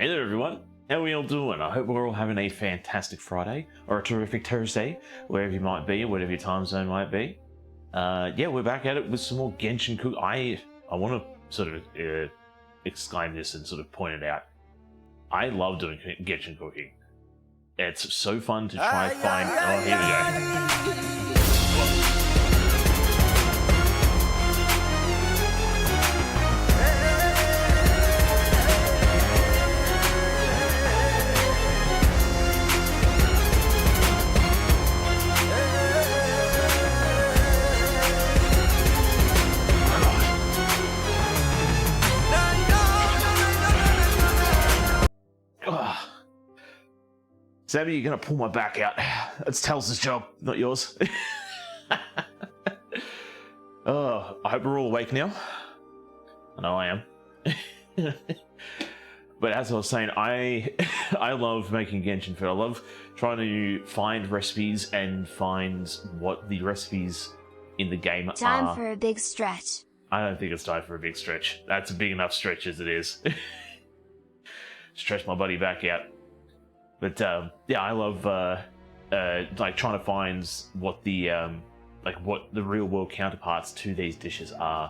Hey there everyone, how are we all doing? I hope we're all having a fantastic Friday, or a terrific Thursday, wherever you might be, or whatever your time zone might be. Yeah, we're back at it with some more Genshin Cook. I want to sort of exclaim this and sort of point it out. I love doing Genshin cooking. It's so fun to try and find... Oh, here we go. Sammy, you're gonna pull my back out. It's Tels's job, not yours. Oh, I hope we're all awake now. I know I am. But as I was saying, I love making Genshin food. I love trying to find recipes and find what the recipes in the game are. Time for a big stretch. I don't think it's time for a big stretch. That's a big enough stretch as it is. Stretch my buddy back out. But yeah, I love like trying to find what the what the real world counterparts to these dishes are,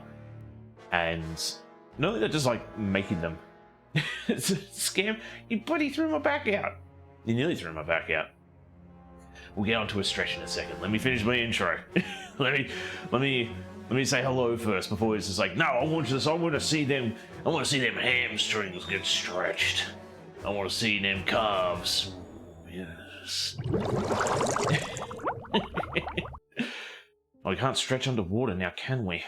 and not only that, just like making them. It's a scam. You buddy threw my back out. You nearly threw my back out. We'll get onto a stretch in a second. Let me finish my intro. let me say hello first before it's just like, no, I want to see them hamstrings get stretched. I want to see them calves. Yes. Well, we can't stretch underwater now, can we?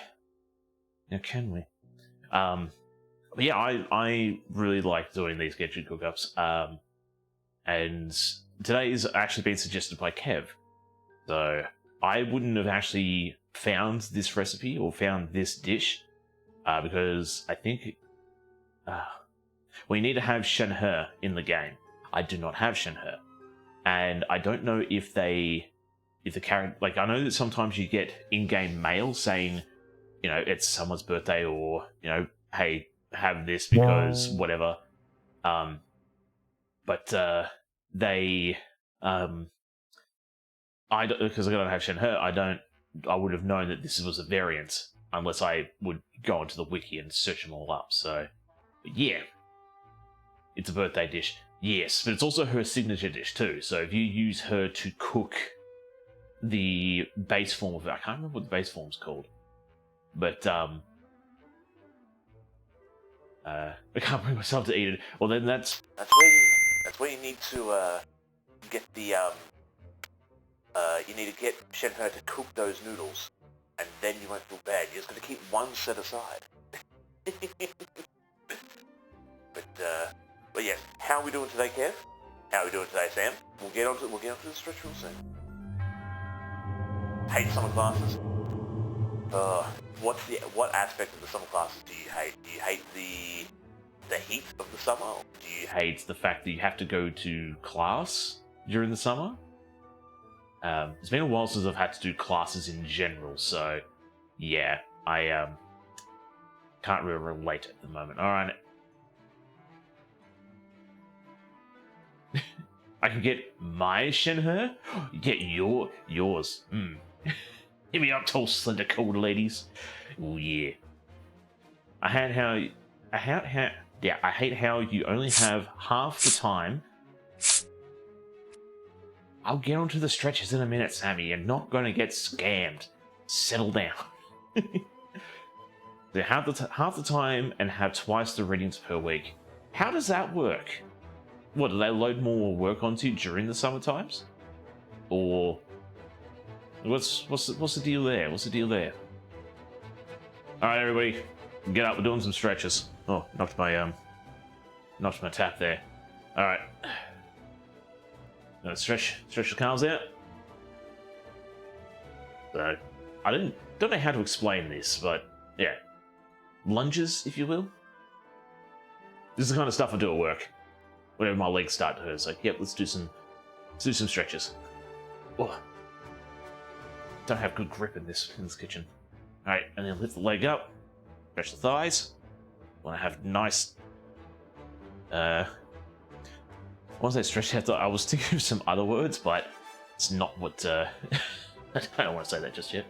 Now, can we? But yeah, I really like doing these Genshin cook-ups. And today's actually been suggested by Kev. So I wouldn't have actually found this recipe or found this dish because I think... we need to have Shenhe in the game. I do not have Shenhe. And I don't know if the character... Like, I know that sometimes you get in-game mail saying, you know, it's someone's birthday or, you know, hey, have this because whatever. But they... because I don't have Shenhe, I would have known that this was a variant unless I would go onto the wiki and search them all up. So, but yeah. It's a birthday dish, yes, but it's also her signature dish too. So if you use her to cook the base form of it, I can't remember what the base form's called, but I can't bring myself to eat it. Well, then that's where you need to get the you need to get Shenhe to cook those noodles, and then you won't feel bad. You're just going to keep one set aside. But yeah, how are we doing today, Kev? How are we doing today, Sam? We'll get onto the stretch real soon. Hate summer classes. What aspect of the summer classes do you hate? Do you hate the heat of the summer? Or do you hate the fact that you have to go to class during the summer? It's been a while since I've had to do classes in general, so yeah, I can't really relate at the moment. All right. I can get my Shenhe? You get yours. Hit me up, tall, slender, cold ladies. Oh yeah. I hate how you only have half the time. I'll get onto the stretches in a minute, Sammy. You're not going to get scammed. Settle down. They have half the time and have twice the readings per week. How does that work? What, do they load more work onto you during the summer times? Or what's the deal there? What's the deal there? Alright everybody, get up, we're doing some stretches. Oh, knocked my tap there. Alright. Stretch the calves out. So I don't know how to explain this, but yeah. Lunges, if you will. This is the kind of stuff I do at work. Whenever my legs start to hurt, it's like, yep, let's do some stretches. Oh, don't have good grip in this kitchen. All right, and then lift the leg up, stretch the thighs. Want to have nice Once I stretched out, I was thinking of some other words, but it's not what. I don't want to say that just yet.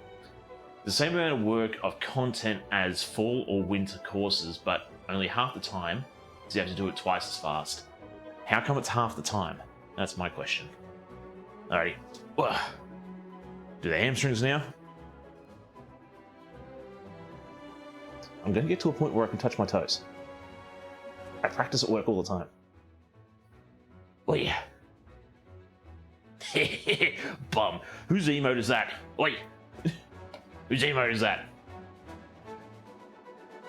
The same amount of work of content as fall or winter courses, but only half the time, because you have to do it twice as fast. How come it's half the time? That's my question. Alrighty. Ugh. Do the hamstrings now? I'm going to get to a point where I can touch my toes. I practice at work all the time. Oi. Bum. Whose emote is that? Oi. Whose emote is that?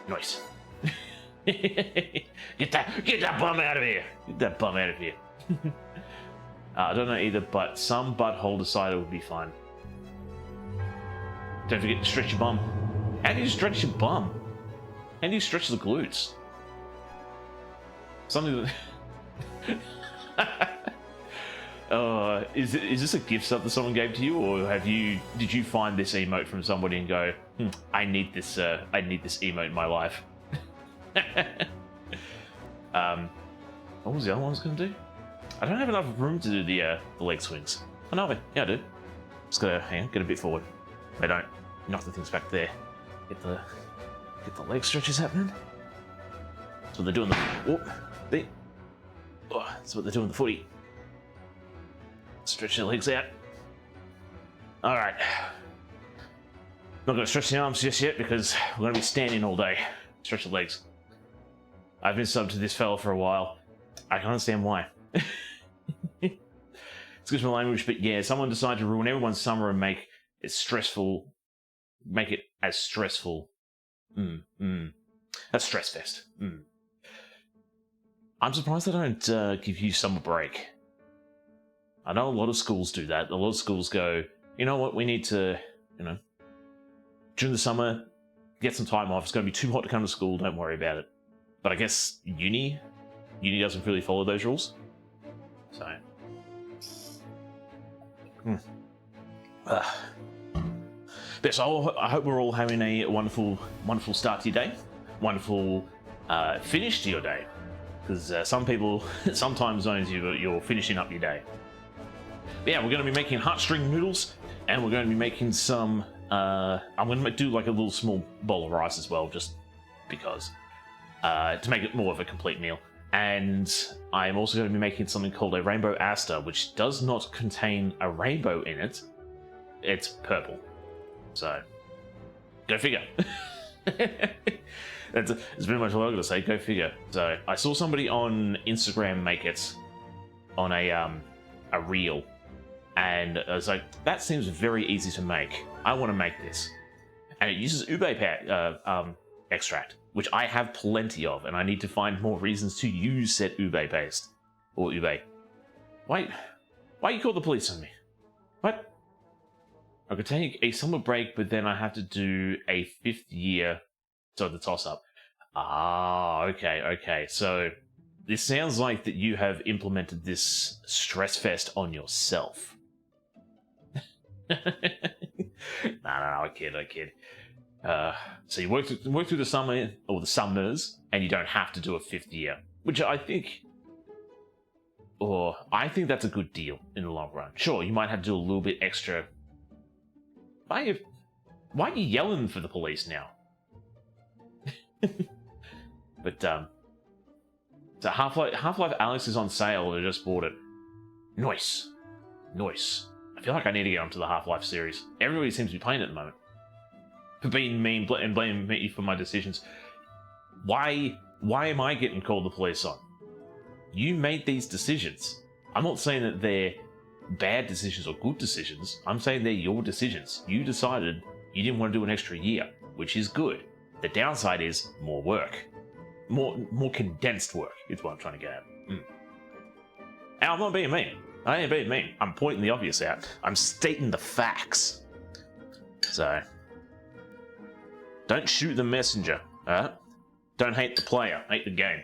Nice. Get that bum out of here. Get that bum out of here. I don't know either, but some butthole decided it would be fun. Don't forget to stretch your bum. How do you stretch your bum? How do you stretch the glutes? Something that... is this a gift that someone gave to you, or did you find this emote from somebody and go, I need this emote in my life? What was the other one I was going to do? I don't have enough room to do the leg swings. Oh no, yeah I do. Just gotta get a bit forward. I don't knock the things back there. Get the leg stretches happening. That's what they're doing. That's what they're doing the footy. Stretch the legs out. All right. Not going to stretch the arms just yet because we're going to be standing all day. Stretch the legs. I've been subbed to this fella for a while. I can understand why. Excuse my language, but yeah, someone decided to ruin everyone's summer and make it stressful. Make it as stressful. That's stress fest. I'm surprised they don't give you summer break. I know a lot of schools do that. A lot of schools go, you know what, we need to, during the summer, get some time off. It's going to be too hot to come to school. Don't worry about it. But I guess uni doesn't really follow those rules. So. So I hope we're all having a wonderful start to your day. Wonderful finish to your day. Because some people, some time zones, you're finishing up your day. But yeah, we're going to be making heartstring noodles, and we're going to be making some. I'm going to do like a little small bowl of rice as well, just because, to make it more of a complete meal. And I'm also going to be making something called a rainbow aster, which does not contain a rainbow in it. It's purple. So, go figure. That's pretty much all I'm going to say. Go figure. So, I saw somebody on Instagram make it on a reel. And I was like, that seems very easy to make. I want to make this. And it uses ube extract, which I have plenty of, and I need to find more reasons to use said ube paste. Or ube. Why you call the police on me? What? I could take a summer break, but then I have to do a 5th year, so the toss-up. Ah, okay. So, this sounds like that you have implemented this stress fest on yourself. No, I kid. So you work through the summer, or the summers, and you don't have to do a 5th year. Which I think that's a good deal in the long run. Sure, you might have to do a little bit extra. Why are you yelling for the police now? But, so Half-Life Alyx is on sale, I just bought it. Nice. I feel like I need to get onto the Half-Life series. Everybody seems to be playing it at the moment. For being mean and blaming me for my decisions. Why am I getting called the police on? You made these decisions. I'm not saying that they're bad decisions or good decisions. I'm saying they're your decisions. You decided you didn't want to do an extra year, which is good. The downside is more work. More condensed work is what I'm trying to get at. And I'm not being mean. I ain't being mean. I'm pointing the obvious out. I'm stating the facts. So, don't shoot the messenger. Don't hate the player. Hate the game.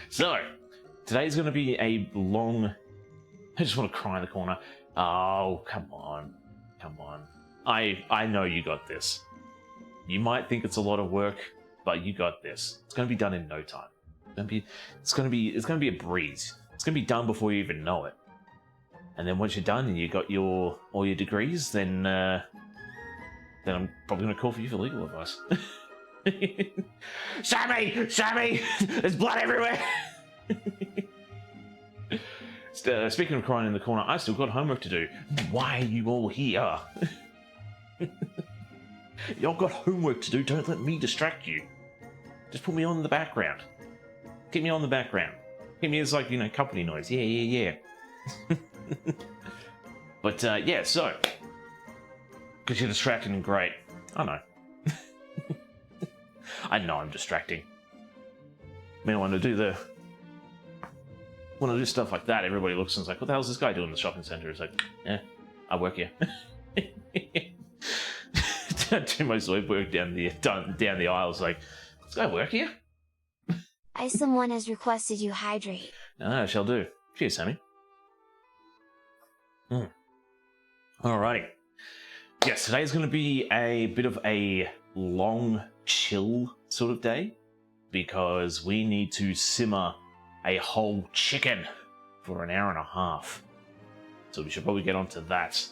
So, today's going to be a long... I just want to cry in the corner. Oh, come on. I know you got this. You might think it's a lot of work, but you got this. It's going to be done in no time. It's gonna be a breeze. It's gonna be done before you even know it. And then once you're done and you got all your degrees, then I'm probably gonna call for you for legal advice. Sammy! There's blood everywhere! Speaking of crying in the corner, I still got homework to do. Why are you all here? Y'all got homework to do, don't let me distract you. Just put me on in the background. Keep me on the background. Keep me as, like, company noise. Yeah. But, yeah, so. Because you're distracting and great. I know. I know I'm distracting. I mean, when I do stuff like that, everybody looks and is like, what the hell is this guy doing in the shopping center? It's like, I work here. Do my sweep work down the aisles, like, does this guy work here? Someone has requested you hydrate. Ah, shall do. Cheers, Sammy. Alrighty. Yes, today's going to be a bit of a long, chill sort of day, because we need to simmer a whole chicken for an hour and a half. So we should probably get onto that,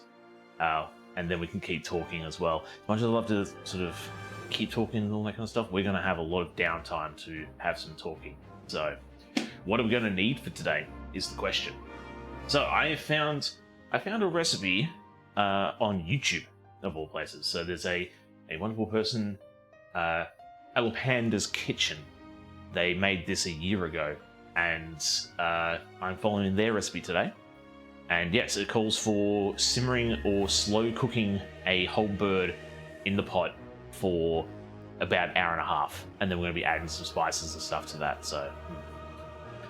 and then we can keep talking as well. As much as I love to sort of keep talking and all that kind of stuff, we're going to have a lot of downtime to have some talking. So what are we going to need for today is the question. So I found a recipe on YouTube, of all places. So there's a wonderful person, Panda's Kitchen. They made this a year ago, and I'm following their recipe today. And yes, it calls for simmering or slow cooking a whole bird in the pot for about an hour and a half, and then we're going to be adding some spices and stuff to that. So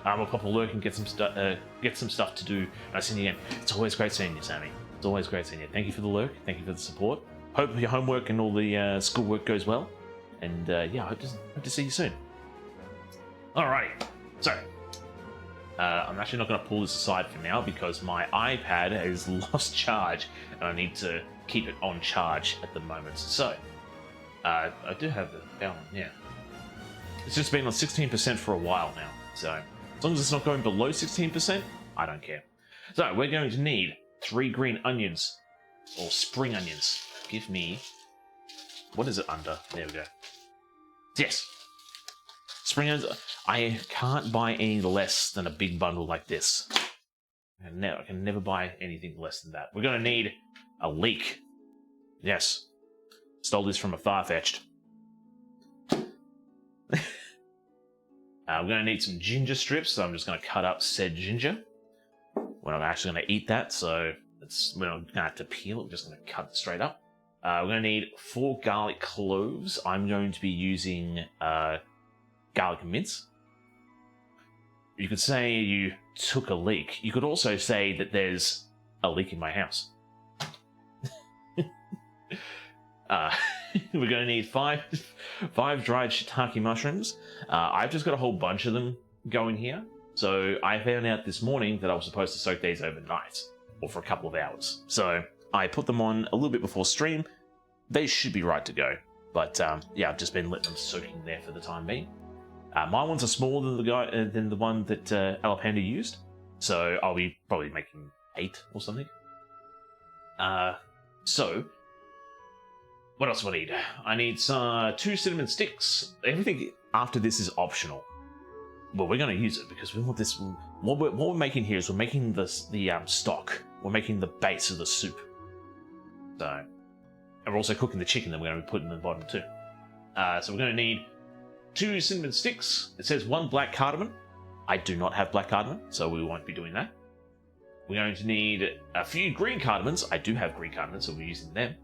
I'll pop a lurk and get some stuff to do. And I see you again. It's always great seeing you, Sammy. It's always great seeing you. Thank you for the lurk. Thank you for the support. Hope your homework and all the schoolwork goes well. And yeah, hope to see you soon. Alrighty. So I'm actually not going to pull this aside for now because my iPad has lost charge and I need to keep it on charge at the moment. So I do have the power on, yeah. It's just been on 16% for a while now. So as long as it's not going below 16%, I don't care. So we're going to need 3 green onions, or spring onions. Give me, what is it under? There we go. Yes. Spring onions. I can't buy any less than a big bundle like this. I can never buy anything less than that. We're going to need a leek. Yes. Stole this from a Farfetched. We're going to need some ginger strips, so I'm just going to cut up said ginger. We're not actually going to eat that, so we're not going to have to peel it. We're just going to cut it straight up. We're going to need 4 garlic cloves. I'm going to be using garlic mince. You could say you took a leak. You could also say that there's a leak in my house. We're going to need 5 dried shiitake mushrooms. I've just got a whole bunch of them going here. So I found out this morning that I was supposed to soak these overnight, or for a couple of hours. So I put them on a little bit before stream. They should be right to go. But yeah, I've just been letting them soaking there for the time being. My ones are smaller than the one that Alapanda used. So I'll be probably making 8 or something. So what else do I need? I need 2 cinnamon sticks. Everything after this is optional. Well, we're going to use it because we want this. What we're making here is we're making the stock. We're making the base of the soup. So, and we're also cooking the chicken that we're going to be putting in the bottom too. So we're going to need 2 cinnamon sticks. It says 1 black cardamom. I do not have black cardamom, so we won't be doing that. We're going to need a few green cardamoms. I do have green cardamoms, so we're using them.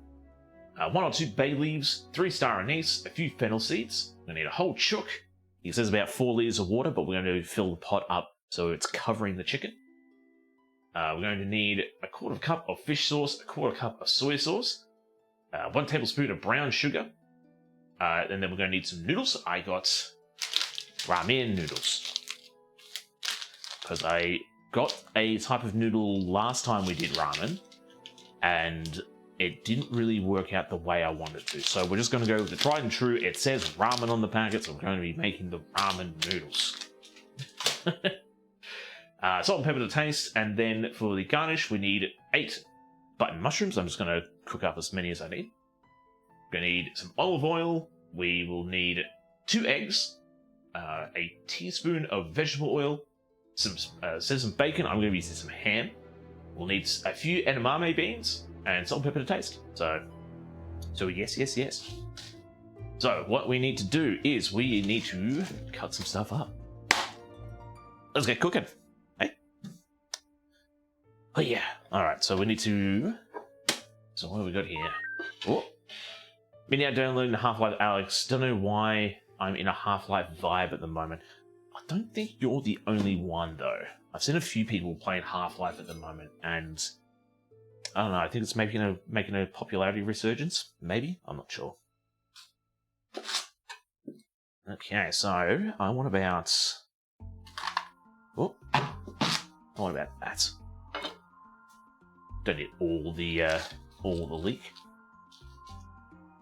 1 or 2 bay leaves, 3 star anise, a few fennel seeds. We're going to need a whole chook. It says about 4 liters of water, but we're going to fill the pot up so it's covering the chicken. We're going to need a 1/4 cup of fish sauce, a 1/4 cup of soy sauce, 1 tablespoon of brown sugar, and then we're going to need some noodles. I got ramen noodles because I got a type of noodle last time we did ramen, and it didn't really work out the way I wanted it to. So we're just going to go with the tried and true. It says ramen on the packet, so we're going to be making the ramen noodles. Salt and pepper to taste, and then for the garnish, we need 8 button mushrooms. I'm just going to cook up as many as I need. We're going to need some olive oil. We will need 2 eggs, a teaspoon of vegetable oil, some bacon. I'm going to be using some ham. We'll need a few edamame beans and salt and pepper to taste. So yes. So what we need to do is we need to cut some stuff up. Let's get cooking. Hey. Oh yeah. All right. So we need to. So what have we got here? Oh. Been out downloading Half-Life Alex. Don't know why I'm in a Half-Life vibe at the moment. I don't think you're the only one though. I've seen a few people playing Half-Life at the moment, and I don't know. I think it's maybe making a popularity resurgence. Maybe, I'm not sure. Okay, so I want about. Oh, I want about that. Don't need all the leek.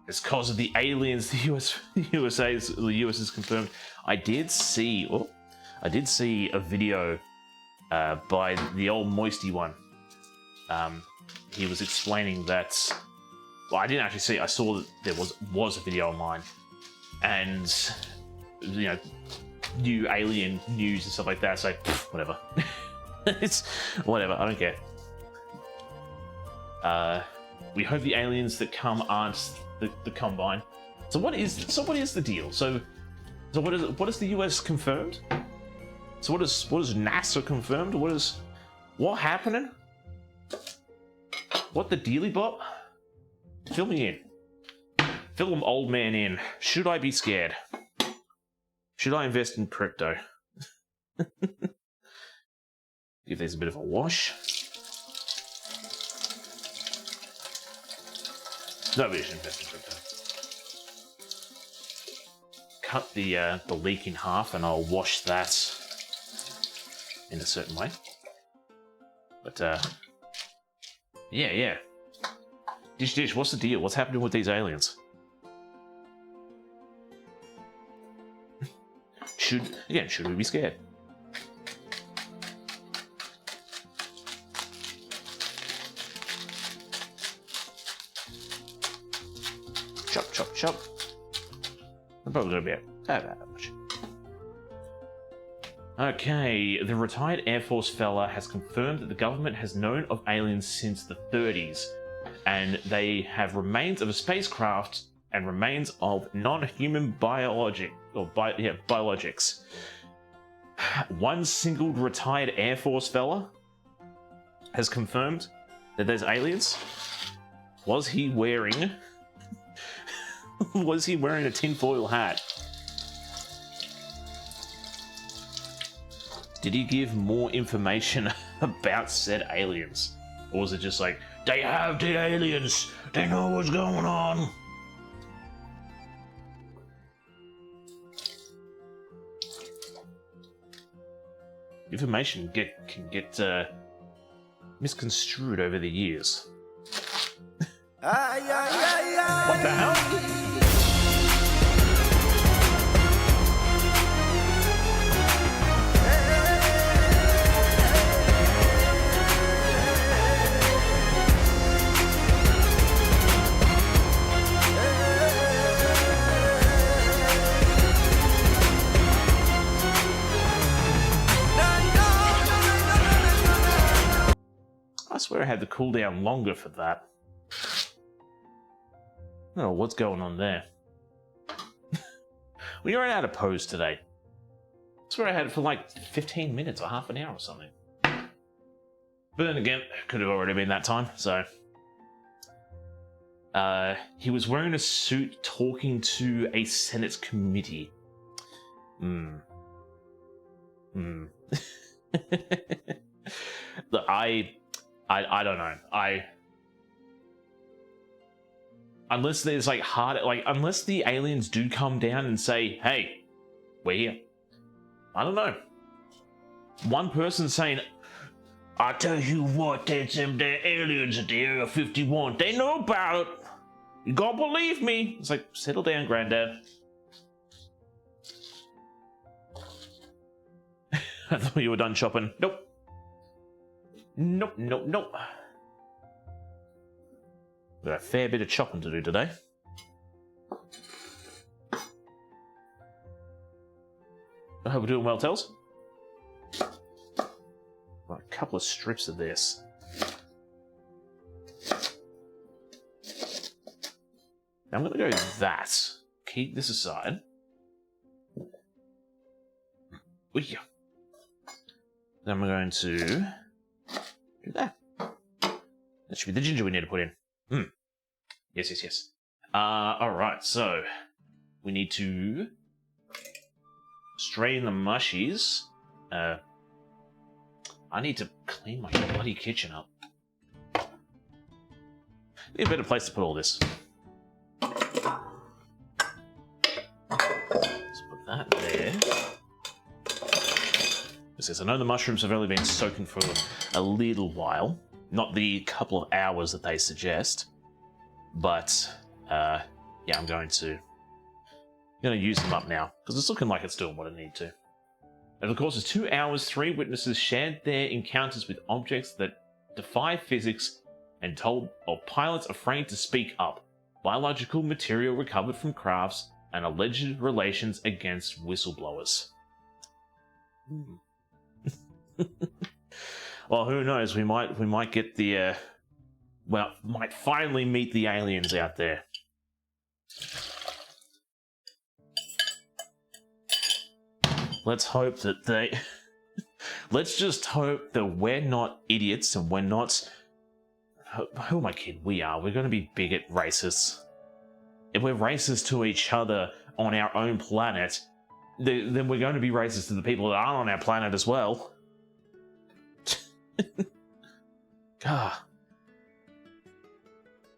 It's because of the aliens. The US is confirmed. I did see a video by the old Moisty one. He was explaining that. Well, I didn't actually see it. I saw that there was a video online, and new alien news and stuff like that. So whatever. It's whatever. I don't care. We hope the aliens that come aren't the Combine. So what is the deal? So what is the US confirmed? So what is NASA confirmed? What happening? What the dealy bop? Fill me in. Fill them old man in. Should I be scared? Should I invest in crypto? Give these a bit of a wash. Nobody should invest in crypto. Cut the leek in half, and I'll wash that in a certain way. But yeah. Dish, what's the deal? What's happening with these aliens? Should we be scared? Chop. I'm probably gonna be about that much. Okay, the retired Air Force fella has confirmed that the government has known of aliens since the 30s, and they have remains of a spacecraft and remains of non-human biologics. One single retired Air Force fella has confirmed that there's aliens. Was he wearing a tinfoil hat? Did he give more information about said aliens? Or was it just like, they have the aliens, they know what's going on? Information can get misconstrued over the years. What the hell? I swear I had the cooldown longer for that. I don't know what's going on there. We ran out of pose today. I swear I had it for like 15 minutes or half an hour or something. But then again, it could have already been that time, so. He was wearing a suit talking to a Senate committee. Look, I don't know. Unless there's like unless the aliens do come down and say, hey, we're here. I don't know. One person saying, I tell you what, there's them there aliens at the Area 51. They know about it. You gotta believe me. It's like, settle down, Granddad. I thought you were done chopping. Nope. Nope, nope, nope. Got a fair bit of chopping to do today. I hope we're doing well, Tells. Got a couple of strips of this. I'm going to go that. Keep this aside. Then we're going to do that. That should be the ginger we need to put in. Yes, yes, yes. Alright, so we need to strain the mushies. I need to clean my bloody kitchen up. Need a better place to put all this. Let's put that there. Because I know the mushrooms have only been soaking for a little while. Not the couple of hours that they suggest. But, yeah, I'm going to use them up now. Because it's looking like it's doing what it needs to. Over the course of 2 hours, 3 witnesses shared their encounters with objects that defy physics and told of pilots afraid to speak up, biological material recovered from crafts, and alleged relations against whistleblowers. Well, who knows? We might get the might finally meet the aliens out there. Let's hope that they... Let's just hope that we're not idiots and we're not... Who am I kidding? We are. We're going to be bigot racists. If we're racist to each other on our own planet, then we're going to be racist to the people that aren't on our planet as well.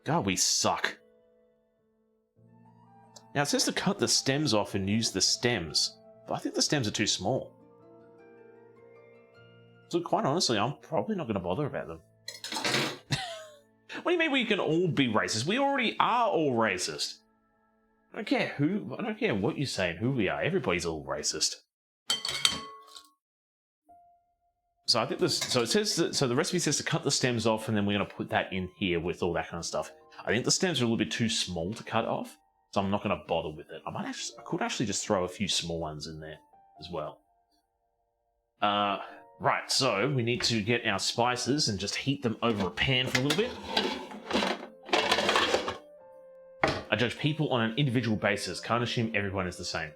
God, we suck. Now it says to cut the stems off and use the stems, but I think the stems are too small. So quite honestly, I'm probably not going to bother about them. What do you mean we can all be racist? We already are all racist. I don't care who, I don't care what you're saying, who we are. Everybody's all racist. So I think this, so it says, so the recipe says to cut the stems off and then we're going to put that in here with all that kind of stuff. I think the stems are a little bit too small to cut off, so I'm not going to bother with it. I could actually just throw a few small ones in there as well. Right, so we need to get our spices and just heat them over a pan for a little bit. I judge people on an individual basis. Can't assume everyone is the same.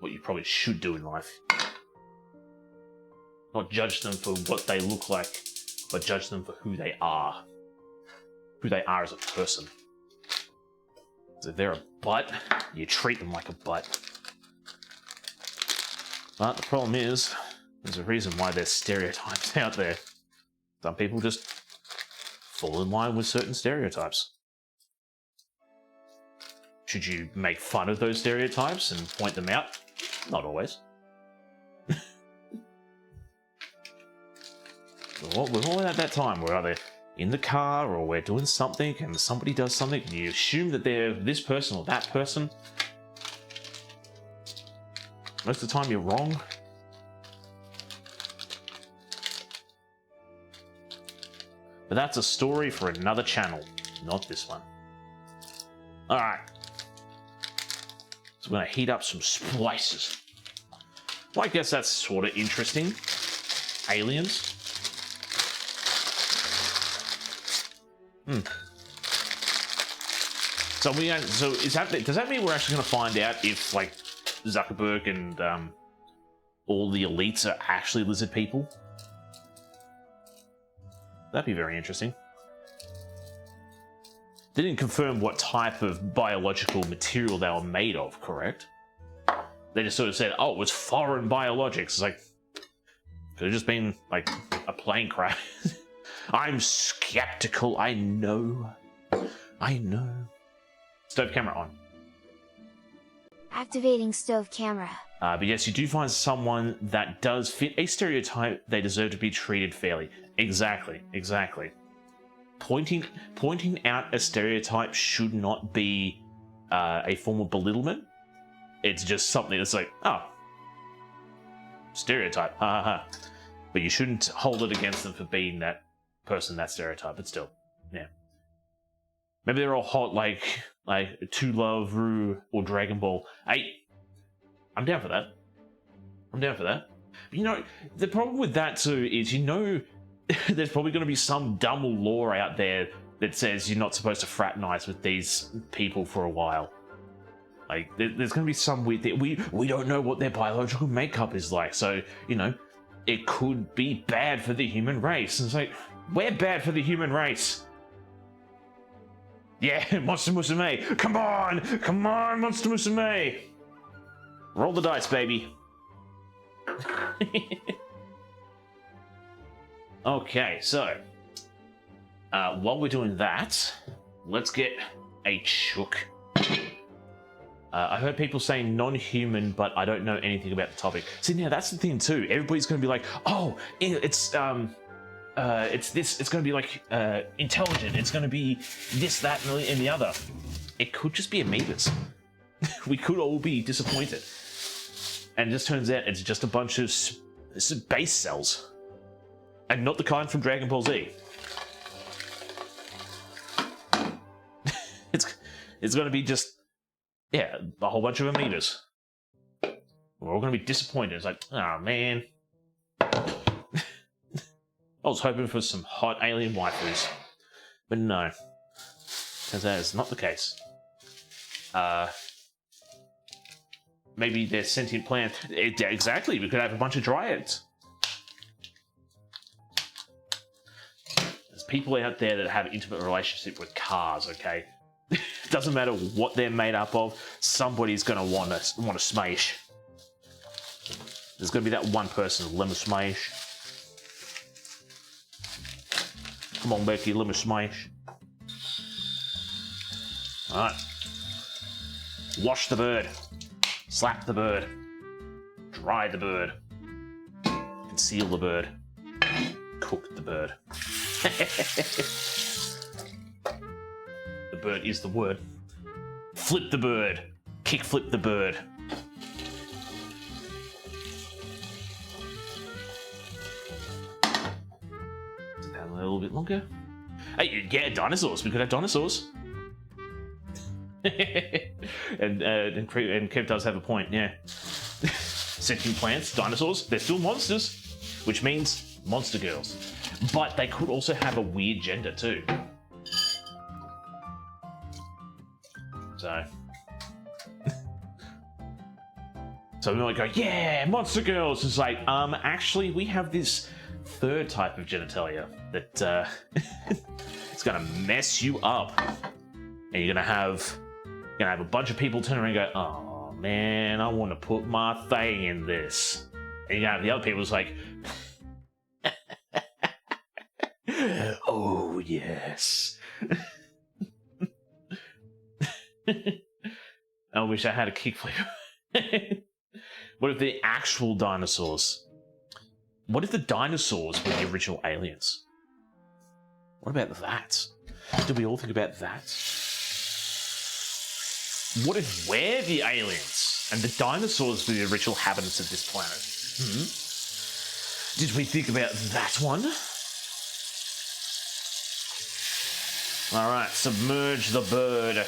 What you probably should do in life. Not judge them for what they look like, but judge them for who they are. Who they are as a person. So if they're a butt, you treat them like a butt. But the problem is, there's a reason why there's stereotypes out there. Some people just fall in line with certain stereotypes. Should you make fun of those stereotypes and point them out? Not always. We're all at that time. We're either in the car or we're doing something and somebody does something and you assume that they're this person or that person. Most of the time you're wrong. But that's a story for another channel, not this one. Alright. So we're going to heat up some spices. Well, I guess that's sort of interesting. Aliens. So does that mean we're actually going to find out if like Zuckerberg and all the elites are actually lizard people? That'd be very interesting. They didn't confirm what type of biological material they were made of, correct? They just sort of said, oh, it was foreign biologics. It's like, could have just been like a plane crash. I'm skeptical, I know. I know. Stove camera on. Activating stove camera. But yes, you do find someone that does fit a stereotype. They deserve to be treated fairly. Exactly, exactly. Pointing out a stereotype should not be a form of belittlement. It's just something that's like, oh, stereotype. Ha ha ha. But you shouldn't hold it against them for being that person, that stereotype. But still, yeah. Maybe they're all hot like To Love, Rue, or Dragon Ball. Hey, I'm down for that. I'm down for that. But you know, the problem with that too is, you know, there's probably going to be some dumb law out there that says you're not supposed to fraternize with these people for a while. Like, there's going to be some weird thing. We don't know what their biological makeup is like, so, you know, it could be bad for the human race. And it's like, we're bad for the human race. Yeah, Monster Musume. Come on, Monster Musume. Roll the dice, baby. Okay, so while we're doing that, let's get a chook. I heard people saying non-human, but I don't know anything about the topic. See, now that's the thing too. Everybody's going to be like, "Oh, it's this. It's going to be like intelligent. It's going to be this, that, and the other." It could just be amoebas. We could all be disappointed, and it just turns out it's just a bunch of base cells, and not the kind from Dragon Ball Z. It's going to be just. Yeah, a whole bunch of amoebas. We're all going to be disappointed. It's like, oh man. I was hoping for some hot alien waifus. But no. Turns out it's not the case. Maybe they're sentient plants. Exactly, we could have a bunch of dryads. There's people out there that have an intimate relationship with cars, okay? Doesn't matter what they're made up of, somebody's gonna want to smash. There's gonna be that one person, let me smash. Come on, Becky, let me smash. Alright. Wash the bird. Slap the bird. Dry the bird. Conceal the bird. Cook the bird. The bird is the word. Flip the bird. Kick flip the bird. A little bit longer. Hey, yeah, dinosaurs. We could have dinosaurs. and Kev does have a point, yeah. Sentient plants, dinosaurs, they're still monsters, which means monster girls. But they could also have a weird gender too. So we might go, yeah, monster girls. It's like, actually, we have this third type of genitalia that it's gonna mess you up, and you're gonna have a bunch of people turn around and go, oh man, I want to put my thing in this, and you're gonna have the other people who's like, oh yes. I wish I had a kickflip. What if the actual dinosaurs? What if the dinosaurs were the original aliens? What about that? Did we all think about that? What if we're the aliens and the dinosaurs were the original inhabitants of this planet? Did we think about that one? All right, submerge the bird.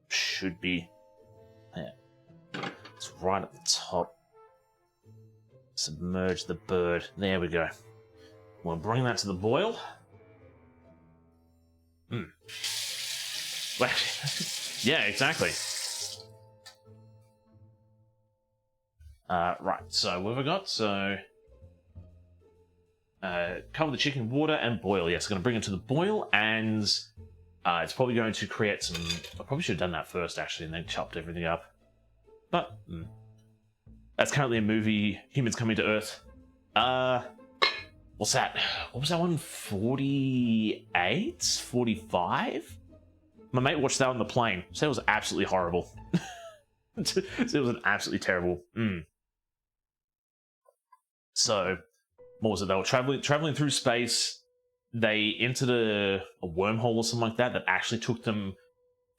Should be there. It's right at the top. Submerge the bird. There we go. We'll bring that to the boil. Well, yeah, exactly. Right, so what have I got? So, cover the chicken in water and boil. Yes, going to bring it to the boil, and it's probably going to create some... I probably should have done that first, actually, and then chopped everything up. But, that's currently a movie, Humans Coming to Earth. What's that? What was that one? 48? 45? My mate watched that on the plane. Said it was absolutely horrible. Said it was an absolutely terrible. So, what was it? They were traveling through space. They entered a wormhole or something like that actually took them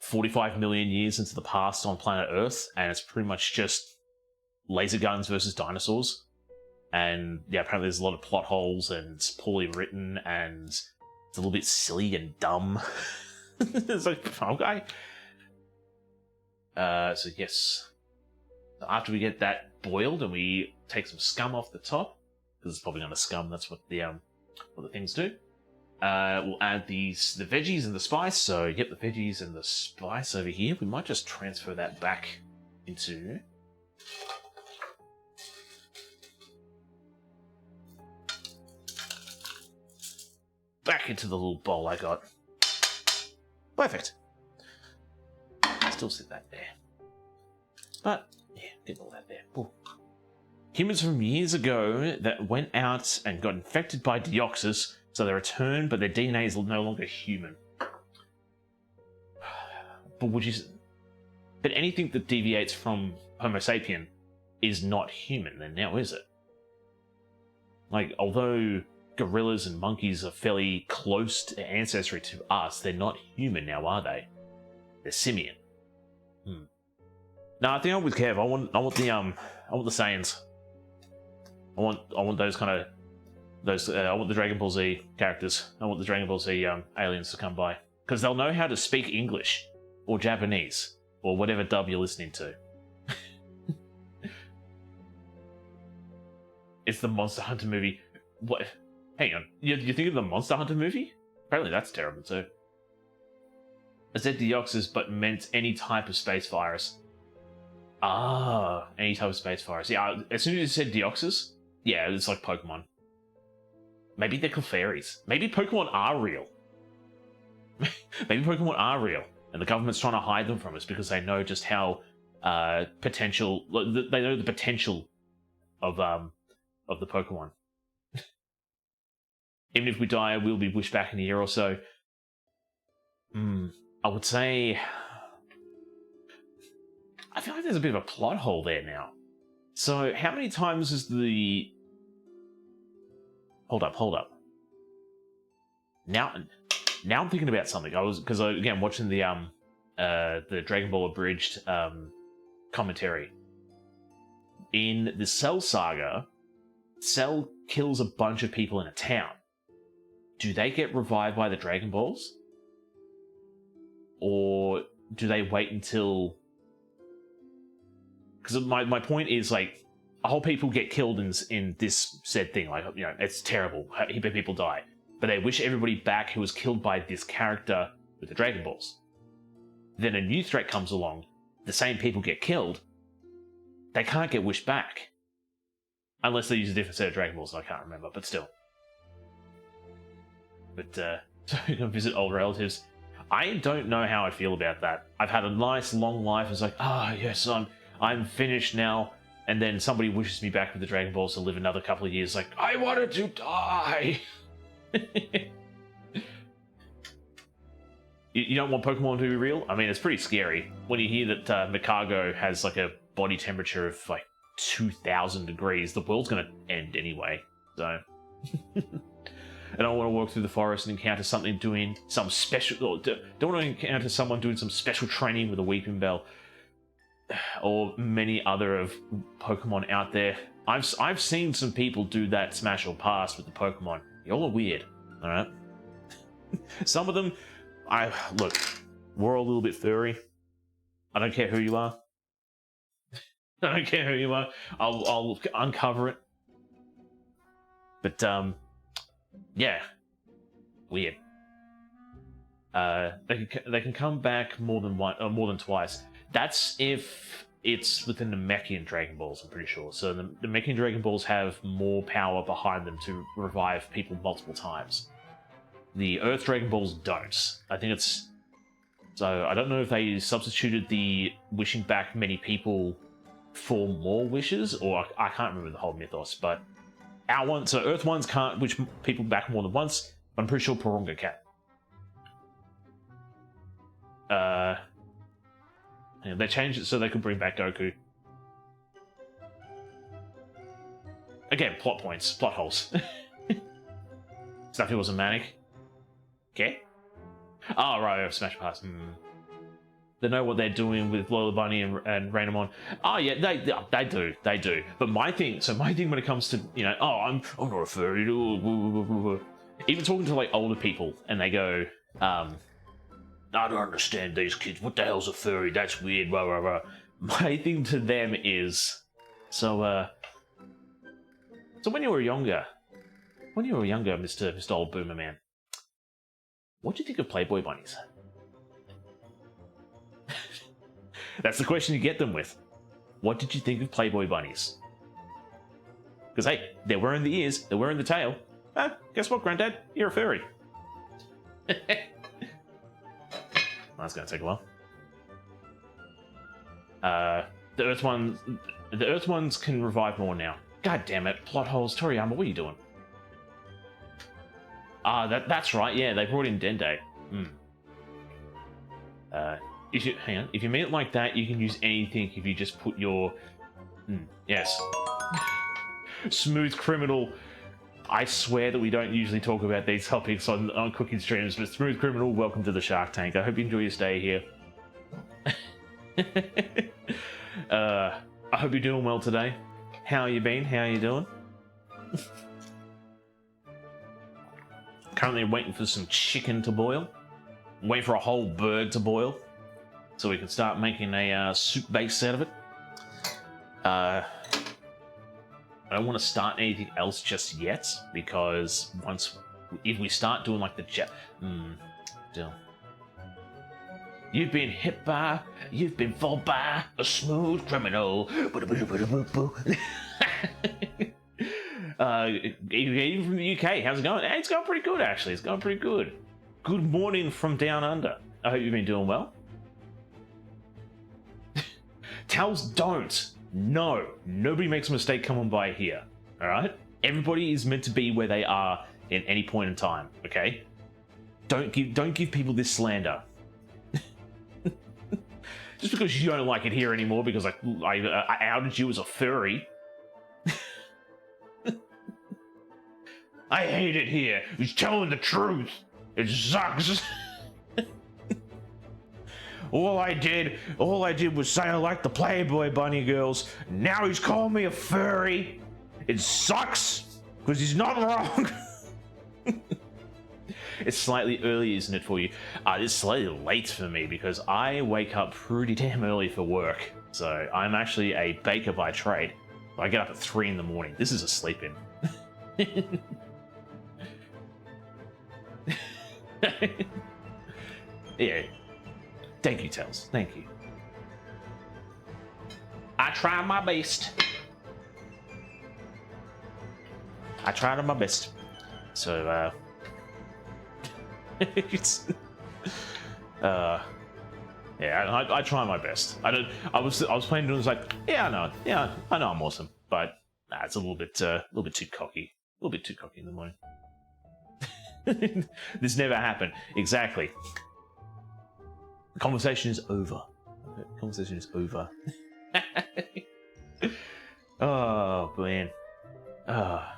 45 million years into the past on planet Earth, and it's pretty much just laser guns versus dinosaurs. And yeah, apparently there's a lot of plot holes, and it's poorly written, and it's a little bit silly and dumb. It's like, okay. So yes, after we get that boiled and we take some scum off the top, because it's probably going to scum. That's what the things do. We'll add the veggies and the spice. So yep, the veggies and the spice over here. We might just transfer that back into. Back into the little bowl I got. Perfect. Still sit that there. But, yeah, get all that there. Ooh. Humans from years ago that went out and got infected by Deoxys, so they returned, but their DNA is no longer human. But would you... But anything that deviates from Homo sapien is not human, then now is it? Like, although gorillas and monkeys are fairly close to ancestry to us, they're not human now, are they? They're simian. No, I think I'm with Kev. I want the Saiyans. I want those kind of I want the Dragon Ball Z characters. I want the Dragon Ball Z aliens to come by, because they'll know how to speak English or Japanese or whatever dub you're listening to. It's the Monster Hunter movie. What? Hang on. You think of the Monster Hunter movie? Apparently that's terrible too. I said Deoxys, but meant any type of space virus. Ah, any type of space virus. Yeah, as soon as you said Deoxys, yeah, it's like Pokemon. Maybe they're Clefairies. Maybe Pokemon are real. Maybe Pokemon are real, and the government's trying to hide them from us because they know just how potential. They know the potential of the Pokemon. Even if we die, we'll be wished back in a year or so. I would say... I feel like there's a bit of a plot hole there now. So, how many times is the... Hold up. Now I'm thinking about something. Because again, watching the Dragon Ball Abridged commentary. In the Cell Saga, Cell kills a bunch of people in a town. Do they get revived by the Dragon Balls? Or do they wait until... Because my point is, like, whole people get killed in this said thing. Like, you know, it's terrible. A heap of people die. But they wish everybody back who was killed by this character with the Dragon Balls. Then a new threat comes along. The same people get killed. They can't get wished back. Unless they use a different set of Dragon Balls, I can't remember, but still. But, so you can visit old relatives. I don't know how I feel about that. I've had a nice long life. It's like, yes, I'm finished now. And then somebody wishes me back with the Dragon Balls to live another couple of years. Like, I wanted to die. You don't want Pokemon to be real? I mean, it's pretty scary when you hear that Mikago has like a body temperature of like 2,000 degrees. The world's going to end anyway. So... I don't want to walk through the forest and encounter something doing some special... Or don't want to encounter someone doing some special training with a Weeping Bell. Or many other of Pokemon out there. I've seen some people do that smash or pass with the Pokemon. Y'all are weird, alright? Some of them... Look, we're all a little bit furry. I don't care who you are. I don't care who you are. I'll uncover it. But, yeah, weird. They can come back more than twice. That's if it's within the Namekian Dragon Balls, I'm pretty sure. So the Namekian Dragon Balls have more power behind them to revive people multiple times. The Earth Dragon Balls don't. I think it's... So I don't know if they substituted the wishing back many people for more wishes, or I can't remember the whole mythos, but our one, so Earth ones can't wish people back more than once. I'm pretty sure Porunga can. Yeah, they changed it so they could bring back Goku. Again, plot points, plot holes. Stuff he wasn't manic. Okay. Oh, right, Smash Pass. They know what they're doing with Lola Bunny and Rainamon. Oh yeah, they do. But my thing when it comes to, you know, oh, I'm not a furry. Even talking to like older people, and they go, I don't understand these kids. What the hell's a furry? That's weird. Blah blah blah. My thing to them is, so when you were younger, Mr. Old Boomer Man, what do you think of Playboy bunnies? That's the question you get them with. What did you think of Playboy bunnies? Because hey, they're wearing the ears, they're wearing the tail. Guess what, Granddad? You're a furry. That's gonna take a while. The Earth ones can revive more now. God damn it, plot holes. Toriyama, what are you doing? That's right, yeah, they brought in Dende. If you mean it like that, you can use anything if you just put your... yes. Smooth Criminal. I swear that we don't usually talk about these topics on cooking streams, but Smooth Criminal, welcome to the Shark Tank. I hope you enjoy your stay here. I hope you're doing well today. How you been? How you doing? Currently waiting for some chicken to boil. I'm waiting for a whole bird to boil, so we can start making a soup base out of it. I don't want to start anything else just yet, because if we start doing like the still. You've been hit by, you've been fall by a smooth criminal. Even from the UK, how's it going? Hey, it's going pretty good, actually. It's going pretty good. Good morning from down under. I hope you've been doing well. Towels don't. No, nobody makes a mistake coming by here. All right, everybody is meant to be where they are in any point in time. Okay, don't give people this slander. Just because you don't like it here anymore because I outed you as a furry. I hate it here. He's telling the truth. It sucks. All I did was say I like the Playboy bunny girls. Now he's calling me a furry. It sucks because he's not wrong. It's slightly early, isn't it, for you? It's slightly late for me because I wake up pretty damn early for work. So I'm actually a baker by trade. I get up at 3 in the morning. This is a sleep-in. Yeah. Thank you, Tels. Thank you. I try my best. I tried my best. So, it's... yeah, I try my best. I was playing doing like, yeah, I know I'm awesome, but it's a little bit too cocky. A little bit too cocky in the morning. This never happened. Exactly. The conversation is over. The conversation is over. Oh man. I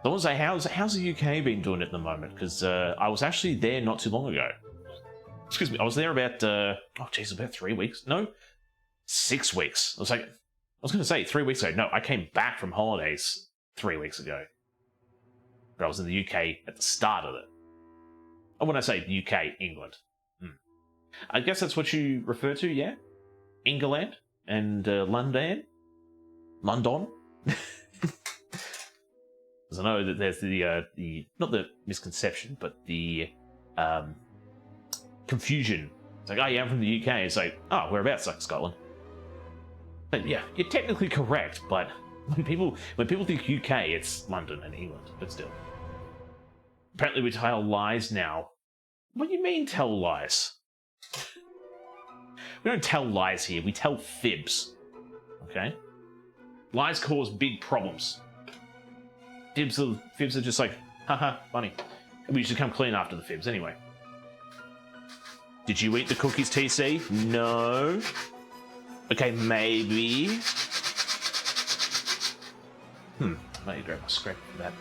want to say, how's the UK been doing at the moment? Because I was actually there not too long ago. Excuse me, I was there about about 3 weeks. No, 6 weeks. I was going to say 3 weeks ago. No, I came back from holidays 3 weeks ago. But I was in the UK at the start of it. Oh, when I say UK, England. I guess that's what you refer to, yeah? England and London? London? Because I know that there's the not the misconception, but the confusion. It's like, oh yeah, I'm from the UK. It's like, oh, whereabouts? Like Scotland. But yeah, you're technically correct, but when people think UK, it's London and England, but still. Apparently we tell lies now. What do you mean tell lies? We don't tell lies here, we tell fibs. Okay? Lies cause big problems. Fibs are just like, haha, funny. We should come clean after the fibs anyway. Did you eat the cookies, TC? No. Okay, maybe. I might need to grab my scraper for that.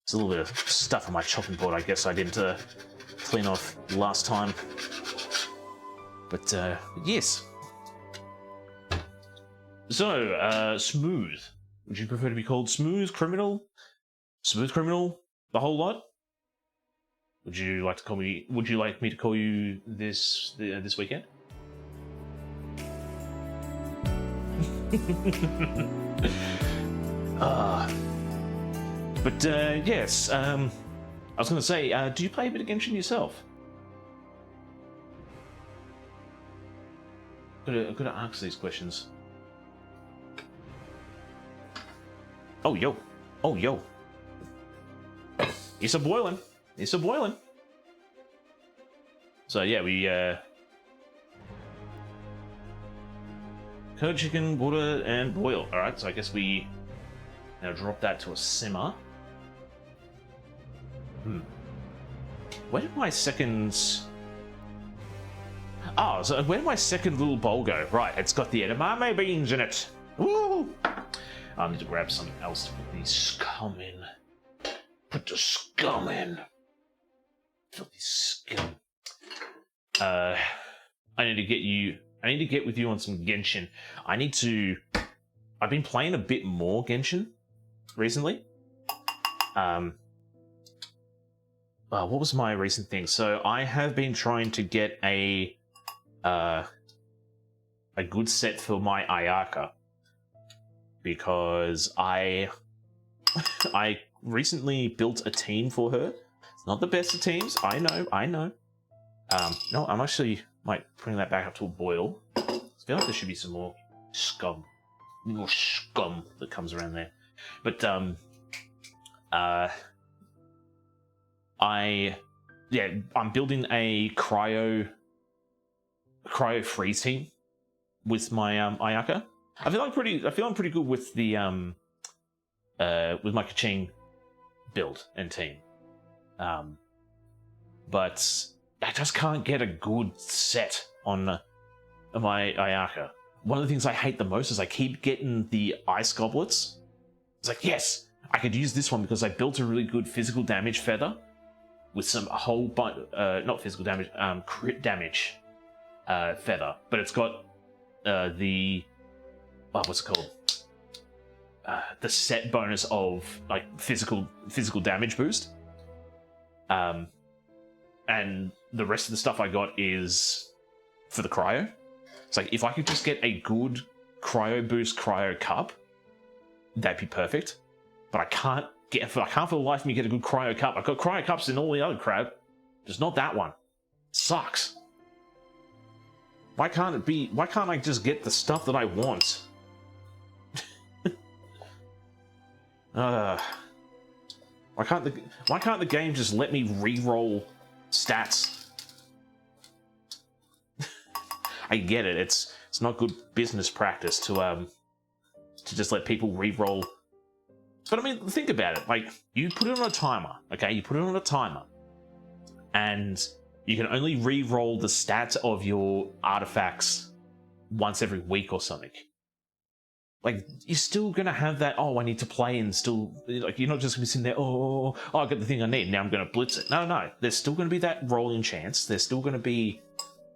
There's a little bit of stuff on my chopping board I guess I didn't clean off last time. But, yes. So, Smooth. Would you prefer to be called Smooth Criminal? Smooth Criminal? The whole lot? Would you like to call me? Would you like me to call you this weekend? But yes, I was going to say, do you play a bit of Genshin yourself? I've got to ask these questions. Oh yo, oh yo, it's a boiling. It's a boiling. So yeah, we curd chicken, water, and boil. All right, so I guess we now drop that to a simmer. Where did my second? Oh, so where did my second little bowl go? Right, it's got the edamame beans in it. Woo! I need to grab something else to put the scum in. Put the scum in. Filthy scum. I need to get you. I need to get with you on some Genshin. I've been playing a bit more Genshin recently. What was my recent thing? So I have been trying to get a good set for my Ayaka because I recently built a team for her. It's not the best of teams, I know. No, I'm actually might bring that back up to a boil. I feel like there should be some more scum that comes around there. But I'm building a cryo freeze team with my Ayaka. I feel I'm pretty good with the with my Kaching build and team. But I just can't get a good set on my Ayaka. One of the things I hate the most is I keep getting the ice goblets. It's like, yes, I could use this one because I built a really good physical damage feather with some whole bunch, not physical damage, crit damage feather, but it's got what's it called? The set bonus of like physical damage boost. And the rest of the stuff I got is for the cryo. It's like if I could just get a good cryo boost cryo cup, that'd be perfect. But I can't for the life of me get a good cryo cup. I've got cryo cups in all the other crap, just not that one. It sucks. Why can't I just get the stuff that I want? Why can't the game just let me re-roll stats? I get it. It's not good business practice to just let people re-roll. But I mean, think about it. Like, you put it on a timer, okay? You put it on a timer, and you can only re-roll the stats of your artifacts once every week or something. Like, you're still gonna have that, oh, I need to play, and still, like, you're not just gonna be sitting there, oh, I got the thing I need, now I'm gonna blitz it. No, there's still gonna be that rolling chance, there's still gonna be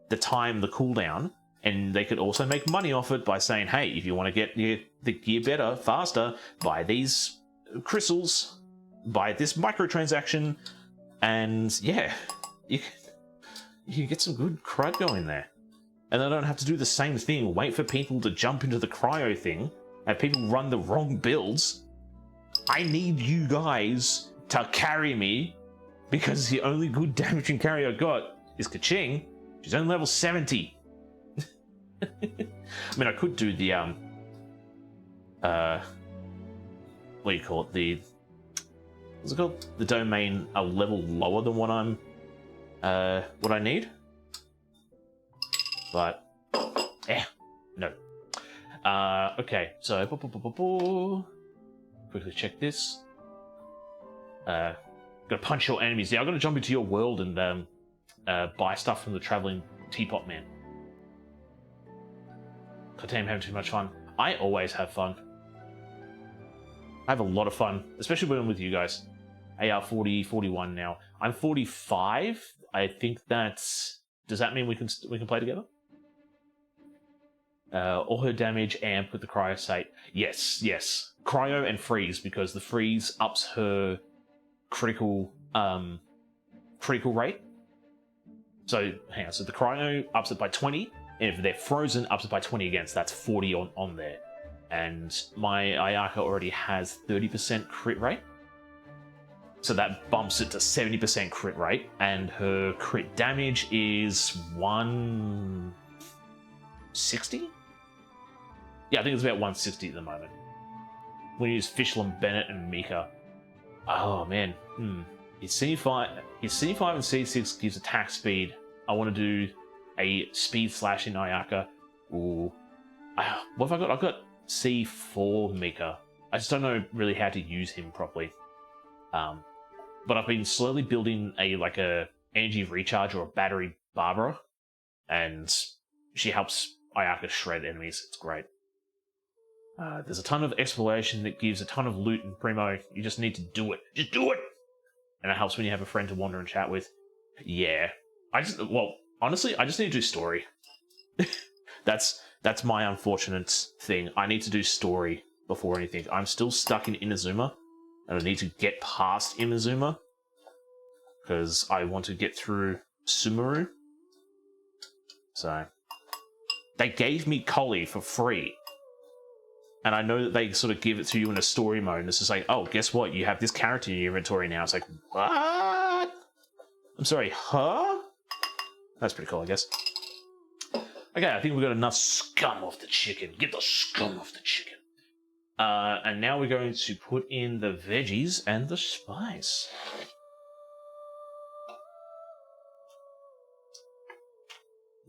the time, the cooldown, and they could also make money off it by saying, hey, if you want to get the gear better, faster, buy these crystals, buy this microtransaction, and yeah, you can get some good crud going there. And I don't have to do the same thing, wait for people to jump into the cryo thing, have people run the wrong builds. I need you guys to carry me, because the only good damaging carry I got is Kaching. She's only level 70. I mean, I could do the, what do you call it? What's it called? The domain a level lower than what what I need. But, no. Okay, so, quickly check this. Gotta punch your enemies. Yeah, I'm gonna jump into your world and, buy stuff from the traveling teapot man. God damn, having too much fun. I always have fun. I have a lot of fun, especially when I'm with you guys. AR 40, 41 now. I'm 45. I think that's... Does that mean we can play together? All her damage amp with the cryo state. Yes, yes. Cryo and freeze, because the freeze ups her critical rate. So, hang on. So the cryo ups it by 20, and if they're frozen, ups it by 20 again. So that's 40 on there. And my Ayaka already has 30% crit rate. So that bumps it to 70% crit rate, and her crit damage is 160? Yeah, I think it's about 160 at the moment. We use Fishlam, Bennett, and Mika. Oh man, His C5 and C6 gives attack speed. I want to do a speed slash in Ayaka. Ooh. What have I got? I've got C4 Mika. I just don't know really how to use him properly. But I've been slowly building a energy recharge or a battery Barbara, and she helps Ayaka shred enemies. It's great. There's a ton of exploration that gives a ton of loot in Primo. You just need to do it. Just do it! And it helps when you have a friend to wander and chat with. Yeah. Honestly, I just need to do story. That's my unfortunate thing. I need to do story before anything. I'm still stuck in Inazuma, and I need to get past Inazuma, because I want to get through Sumeru. So, they gave me Collie for free. And I know that they sort of give it to you in a story mode, and it's just like, oh, guess what? You have this character in your inventory now. It's like, what? I'm sorry, huh? That's pretty cool, I guess. Okay, I think we've got enough scum off the chicken. Get the scum off the chicken. And now we're going to put in the veggies and the spice.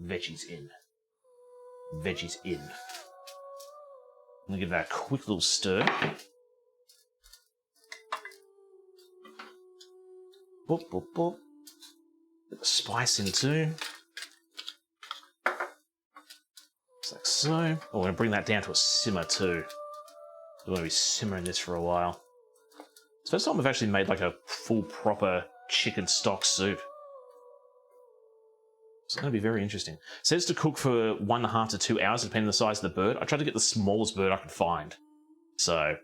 Veggies in. Veggies in. I'm gonna give that a quick little stir. Boop, boop, boop. Get the spice in too. Just like so. Oh, we're gonna bring that down to a simmer too. We're gonna be simmering this for a while. It's the first time I've actually made like a full proper chicken stock soup. It's going to be very interesting. It says to cook for 1.5 to 2 hours, depending on the size of the bird. I tried to get the smallest bird I could find. So,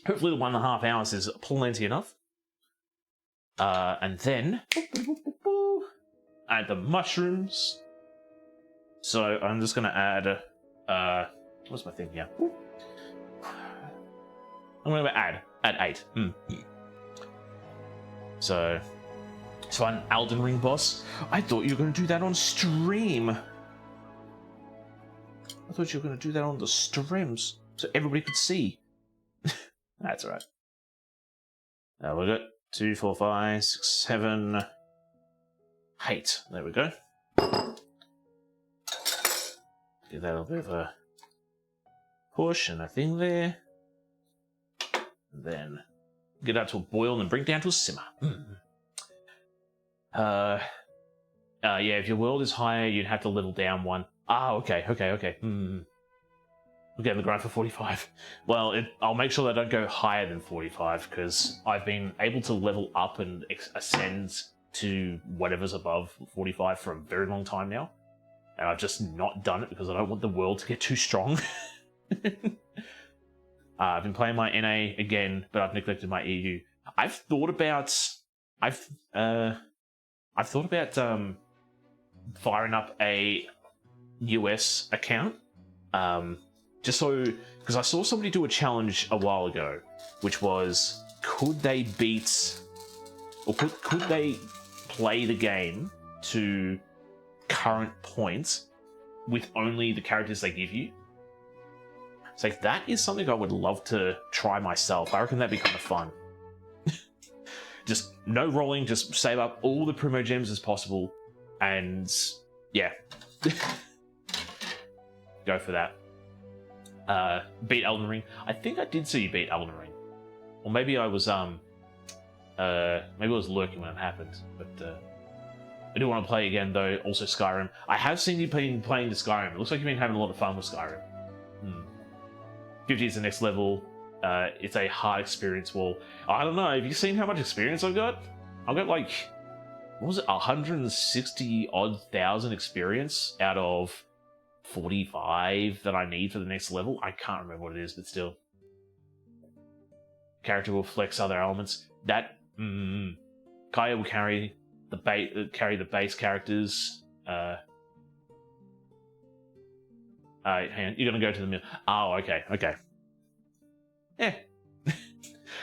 hopefully the 1.5 hours is plenty enough. And then, add the mushrooms. So, I'm just going to add, what's my thing here? I'm going to add 8. So an Elden Ring boss. I thought you were going to do that on stream. I thought you were going to do that on the streams so everybody could see. That's alright. Now we got 2, 4, 5, 6, 7, 8. There we go. Give that a bit of a push and a thing there. And then get that to a boil and then bring it down to a simmer. Yeah, if your world is higher, you'd have to level down 1. Ah, okay. Okay, on the grind for 45. Well, I'll make sure that I don't go higher than 45, because I've been able to level up and ascend to whatever's above 45 for a very long time now. And I've just not done it because I don't want the world to get too strong. I've been playing my NA again, but I've neglected my EU. I've thought about firing up a US account, just so, because I saw somebody do a challenge a while ago, which was, could they beat, or could they play the game to current points with only the characters they give you? It's like, that is something I would love to try myself. I reckon that'd be kind of fun. Just no rolling, just save up all the Primo gems as possible, and yeah. Go for that. Beat Elden Ring. I think I did see you beat Elden Ring. Or maybe I was lurking when it happened, but I do want to play again though, also Skyrim. I have seen you playing the Skyrim. It looks like you've been having a lot of fun with Skyrim. 50 is the next level. It's a hard experience wall. I don't know, have you seen how much experience I've got? I've got like what was it, 160 odd thousand experience out of 45 that I need for the next level. I can't remember what it is, but still. Character will flex other elements. That Kaya will carry the base characters. Hang on, you're gonna go to the mill. Oh, okay. Yeah.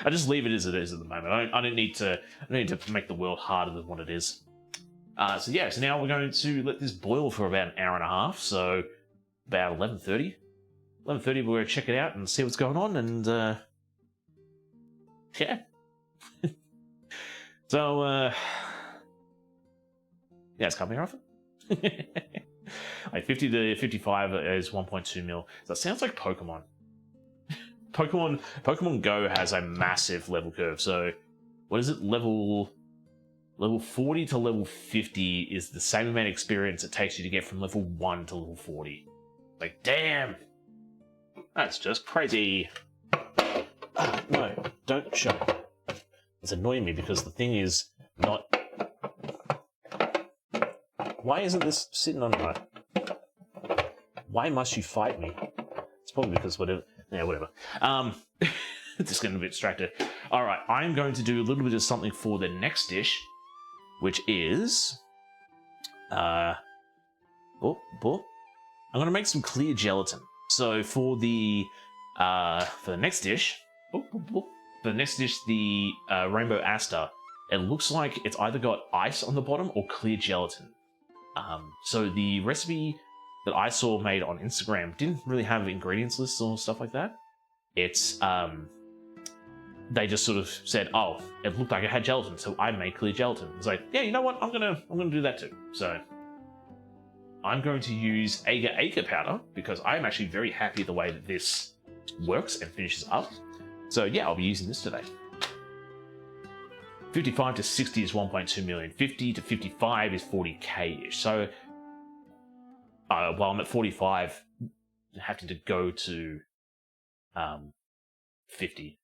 I just leave it as it is at the moment. I don't need to make the world harder than what it is. So now we're going to let this boil for about an hour and a half. So about 11:30. 11:30, we're gonna check it out and see what's going on. And yeah. So it's coming often. Like 50 to 55 is 1.2 mil. So that sounds like Pokemon. Pokemon Go has a massive level curve. So what is it? Level 40 to level 50 is the same amount of experience it takes you to get from level 1 to level 40. Like, damn. That's just crazy. No, don't show. It's annoying me because the thing is not... Why isn't this sitting on my... Why must you fight me? It's probably because whatever... Yeah, whatever. Just getting a bit distracted. Alright, I'm going to do a little bit of something for the next dish, which is... I'm going to make some clear gelatin. So for the next dish... For the next dish, the Rainbow Aster, it looks like it's either got ice on the bottom or clear gelatin. So the recipe that I saw made on Instagram didn't really have ingredients lists or stuff like that. It's they just sort of said, oh, it looked like it had gelatin, so I made clear gelatin. It's like, yeah, you know what? I'm gonna do that too. So I'm going to use agar powder because I'm actually very happy the way that this works and finishes up. So yeah, I'll be using this today. 55 to 60 is 1.2 million. 50 to 55 is 40k-ish. So while I'm at 45, having to go to 50.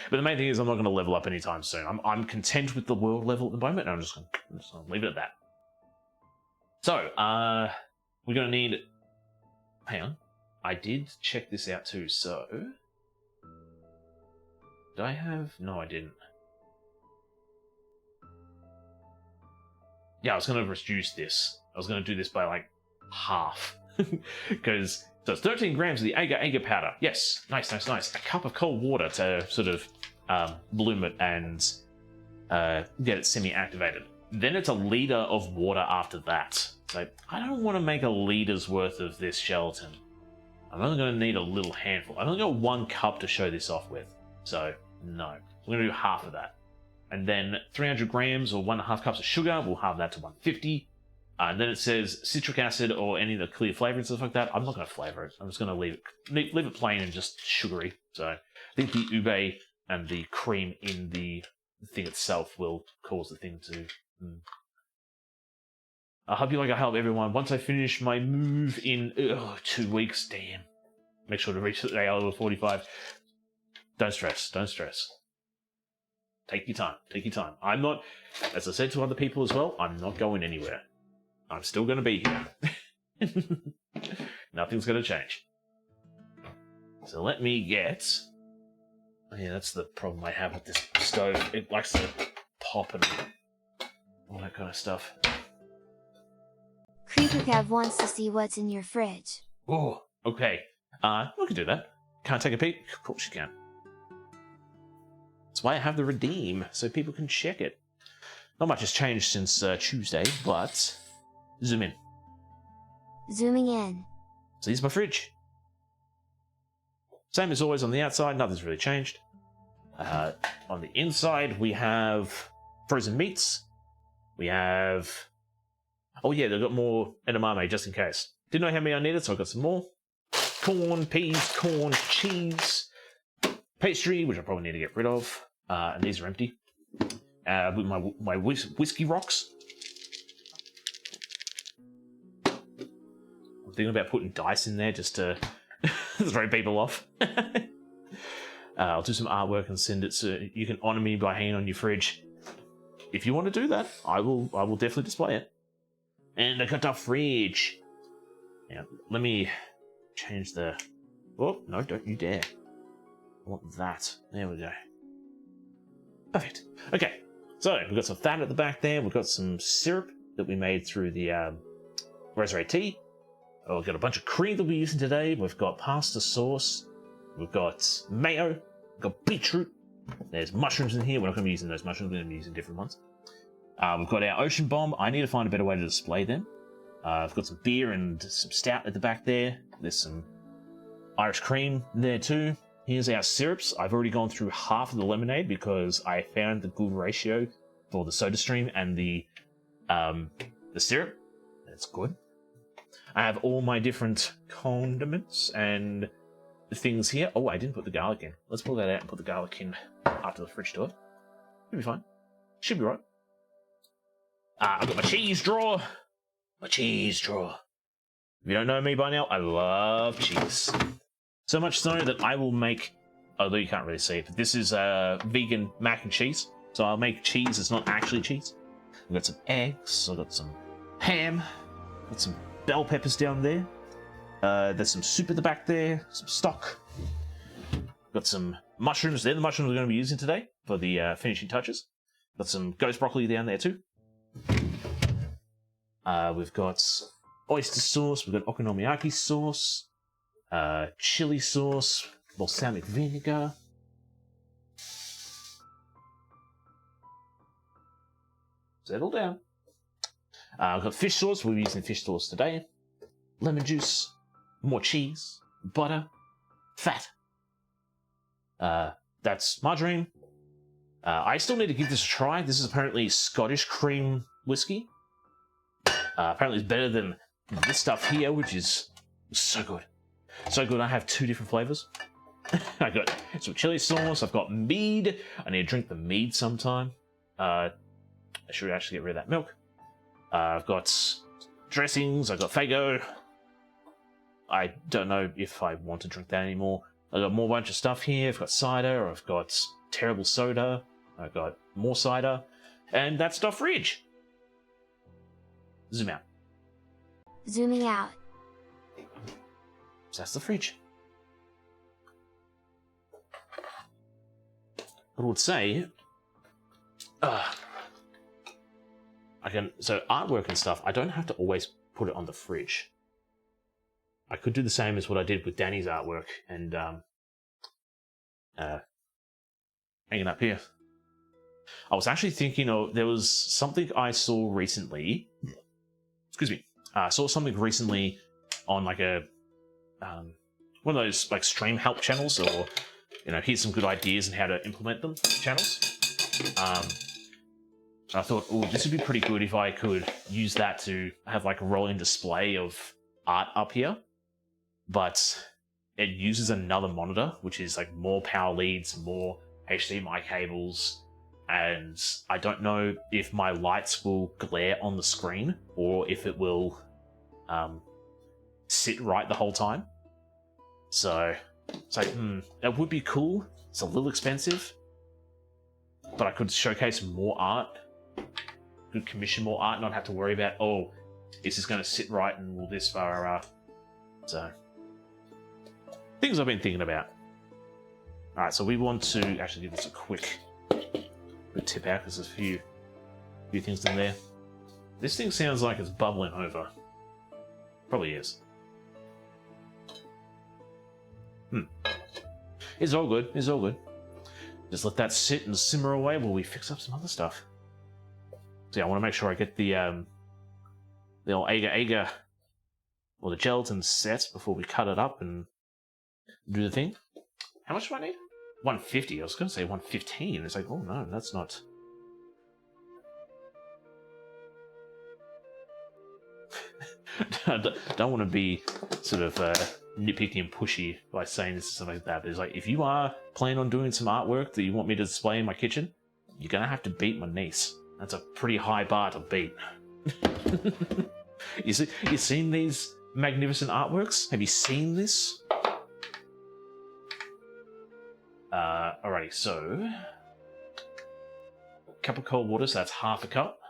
But the main thing is I'm not going to level up anytime soon. I'm content with the world level at the moment, and I'm just going to leave it at that. So, we're going to need... Hang on. I did check this out too, so... Did I have... No, I didn't. Yeah, I was going to reduce this. I was going to do this by, like, half. Because... So it's 13 grams of the agar powder. Yes, nice. A cup of cold water to sort of bloom it and get it semi-activated. Then it's a liter of water after that. So I don't want to make a liter's worth of this gelatin. I'm only going to need a little handful. I've only got 1 cup to show this off with. So no, we're going to do half of that. And then 300 grams or 1.5 cups of sugar. We'll halve that to 150. And then it says citric acid or any of the clear flavor and stuff like that. I'm not going to flavor it. I'm just going to leave it plain and just sugary. So I think the ube and the cream in the thing itself will cause the thing to... I hope you like I help everyone. Once I finish my move in 2 weeks, damn. Make sure to reach the level 45. Don't stress. Take your time. I'm not, as I said to other people as well, I'm not going anywhere. I'm still going to be here. Nothing's going to change. So let me get... Yeah, that's the problem I have with this stove. It likes to pop and all that kind of stuff. CreeperCav wants to see what's in your fridge. Oh, okay. We can do that. Can't take a peek? Of course you can. That's why I have the redeem, so people can check it. Not much has changed since Tuesday, but... Zoom in. Zooming in. So here's my fridge. Same as always on the outside, nothing's really changed. On the inside, we have frozen meats. We have... Oh yeah, they've got more edamame, just in case. Didn't know how many I needed, so I got some more. Corn, peas, corn, cheese. Pastry, which I probably need to get rid of. And these are empty. With my whiskey rocks. I'm thinking about putting dice in there just to throw people off. I'll do some artwork and send it so you can honour me by hanging on your fridge. if you want to do that, I will definitely display it. And I got the fridge. Now, let me change the... Oh, no, don't you dare. I want that. There we go. Perfect. Okay, so we've got some fat at the back there. We've got some syrup that we made through the rosemary tea. Oh, we've got a bunch of cream that we're using today. We've got pasta sauce. We've got mayo. We've got beetroot. There's mushrooms in here. We're not going to be using those mushrooms. We're going to be using different ones. We've got our ocean bomb. I need to find a better way to display them. I've got some beer and some stout at the back there. There's some Irish cream there too. Here's our syrups. I've already gone through half of the lemonade because I found the good ratio for the soda stream and the syrup. That's good. I have all my different condiments and things here. Oh, I didn't put the garlic in. Let's pull that out and put the garlic in after the fridge door. Should be fine. Should be right. I've got my cheese drawer. My cheese drawer. If you don't know me by now, I love cheese. So much so that I will make, although you can't really see it, but this is vegan mac and cheese. So I'll make cheese that's not actually cheese. I've got some eggs, I've got some ham, got some bell peppers down there. There's some soup at the back there, some stock. Got some mushrooms. They're the mushrooms we're going to be using today for the finishing touches. Got some ghost broccoli down there too. We've got oyster sauce. We've got okonomiyaki sauce. Chili sauce. Balsamic vinegar. Settle down. I've got fish sauce. We'll be using fish sauce today. Lemon juice. More cheese. Butter. Fat. That's margarine. I still need to give this a try. This is apparently Scottish cream whiskey. Apparently it's better than this stuff here, which is so good. So good, I have 2 different flavors. I got some chili sauce, I've got mead. I need to drink the mead sometime. I should actually get rid of that milk. I've got dressings, I've got Faygo. I don't know if I want to drink that anymore. I've got more bunch of stuff here. I've got cider, I've got terrible soda, I've got more cider, and that's the fridge. Zoom out. Zooming out. So that's the fridge. I would say, so artwork and stuff, I don't have to always put it on the fridge. I could do the same as what I did with Danny's artwork and hanging up here. I was actually thinking of, there was something I saw recently. Excuse me. I saw something recently on like a one of those like stream help channels, or here's some good ideas and how to implement them channels. I thought, oh, this would be pretty good if I could use that to have like a rolling display of art up here, but it uses another monitor, which is like more power leads, more HDMI cables, and I don't know if my lights will glare on the screen or if it will sit right the whole time. So it's like, that would be cool. It's a little expensive, but I could showcase more art, could commission more art, not have to worry about, oh, is this going to sit right and will this far. So things I've been thinking about. All right, so we want to actually give this a quick tip out because there's a few things in there. This thing sounds like it's bubbling over. Probably is. It's all good. It's all good. Just let that sit and simmer away while we fix up some other stuff. So yeah, I want to make sure I get the old agar or the gelatin set before we cut it up and do the thing. How much do I need? 150. I was going to say 115. It's like, oh no, that's not. Don't want to be sort of nitpicky and pushy by saying this and stuff like that. But it's like, if you are planning on doing some artwork that you want me to display in my kitchen, you're going to have to beat my niece. That's a pretty high bar to beat. You seen these magnificent artworks? Have you seen this? Alrighty, so cup of cold water, so that's half a cup.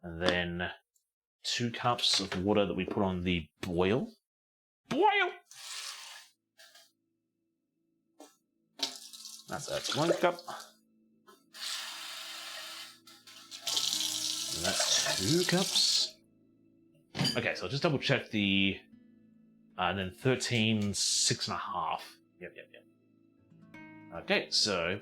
And then 2 cups of water that we put on the boil. Boil! That's 1 cup. And that's 2 cups. Okay, so I'll just double check the... and then 13, 6.5. Yep. Okay, so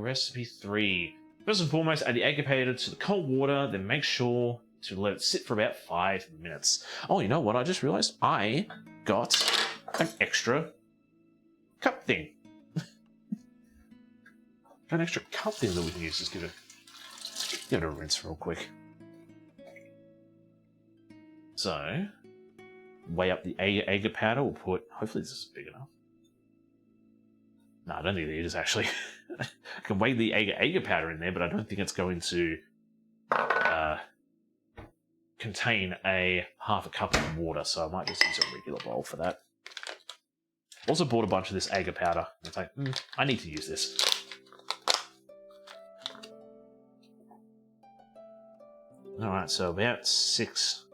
recipe 3. First and foremost, add the agitator to the cold water, then make sure to let it sit for about 5 minutes. Oh, you know what? I just realized I got an extra cup thing. An extra cup thing that we can use. Just give it a rinse real quick. So, weigh up the agar powder. We'll put, hopefully this is big enough. No, I don't think it is actually. I can weigh the agar powder in there, but I don't think it's going to contain a half a cup of water, so I might just use a regular bowl for that. Also bought a bunch of this agar powder. It's like, I need to use this. Alright, so about 6.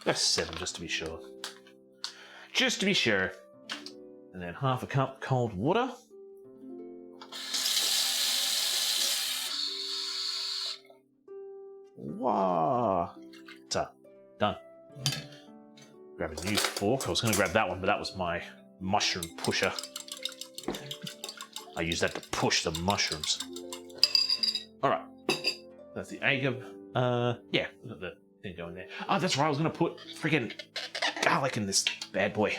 That's 7, just to be sure. Just to be sure. And then half a cup cold water. Wow. Done. Grab a new fork. I was going to grab that one, but that was my mushroom pusher. I use that to push the mushrooms. Alright. That's the agar. Yeah, the thing going there. Oh, that's right. I was going to put freaking garlic in this bad boy.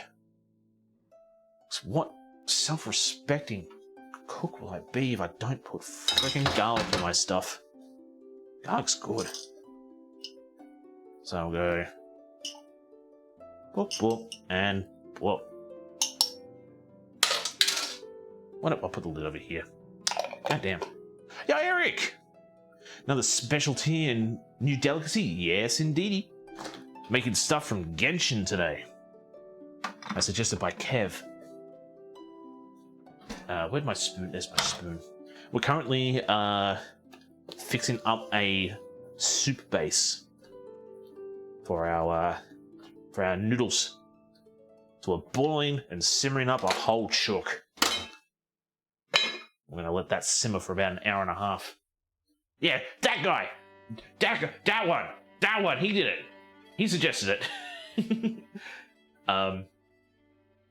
What self-respecting cook will I be if I don't put freaking garlic in my stuff? Garlic's good. So I'll go boop, boop, and boop. Why don't I put the lid over here? God damn. Yeah, Eric! Another specialty and new delicacy? Yes, indeedy. Making stuff from Genshin today. As suggested by Kev. Where'd my spoon? There's my spoon. We're currently fixing up a soup base for our noodles. So we're boiling and simmering up a whole chook. We're gonna let that simmer for about 1.5 hours. Yeah, that guy, that one, he did it. He suggested it.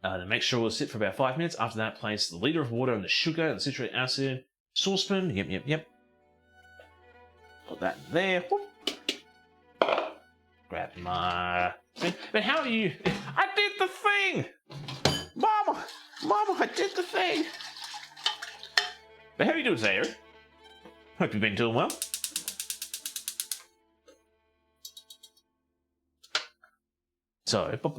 Then make sure we'll sit for about 5 minutes. After that, place the liter of water and the sugar and the citric acid. Saucepan. Yep. Put that in there. Whoop. Grab my thing. But how are you? I did the thing! Mama, I did the thing! But how are you doing today, Eric? Hope you've been doing well. So, put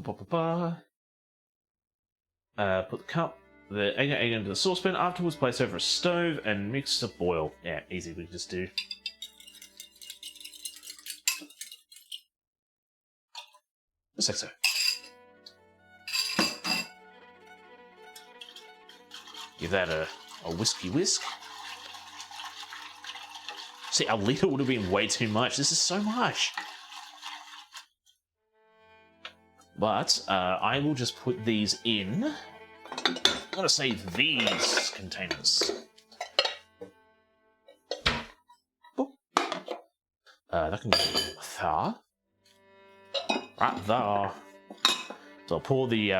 the egg into the saucepan. Afterwards, place over a stove and mix to boil. Yeah, easy. We can just do. Just like so. Give that a whiskey whisk. See, a liter would have been way too much. This is so much. But I will just put these in. I'm going to say these containers. That can go there. Right there. So I'll pour the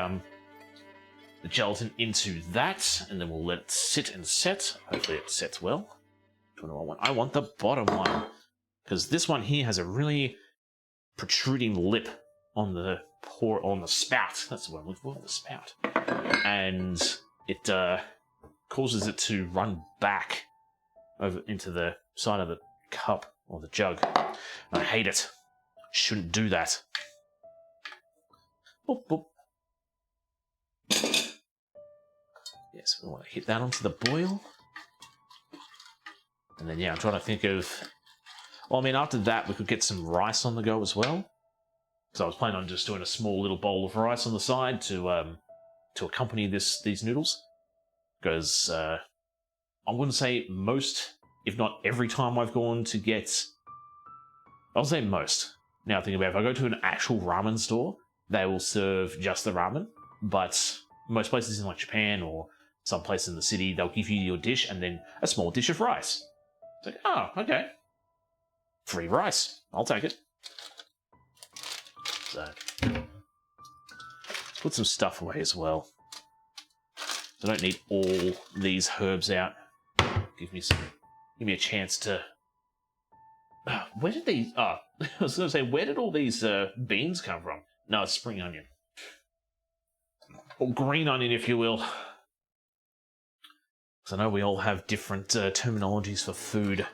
gelatin into that, and then we'll let it sit and set. Hopefully it sets well. Which one do I want? I want the bottom one, because this one here has a really protruding lip on the spout. That's the one we've got, the spout, and it causes it to run back over into the side of the cup or the jug. I hate it. Shouldn't do that. Boop, boop. Yes, we want to hit that onto the boil. And then, yeah, I'm trying to think of... Well, I mean, after that, we could get some rice on the go as well. So I was planning on just doing a small little bowl of rice on the side to accompany these noodles. Because I'm going to say most, if not every time I've gone to get... I'll say most. Now think about it, if I go to an actual ramen store, they will serve just the ramen. But most places in like Japan or some place in the city, they'll give you your dish and then a small dish of rice. It's like, oh, okay. Free rice. I'll take it. So, put some stuff away as well. I don't need all these herbs out. Give me a chance to... where did these... I was going to say, where did all these beans come from? No, it's spring onion. Or green onion, if you will. Because I know we all have different terminologies for food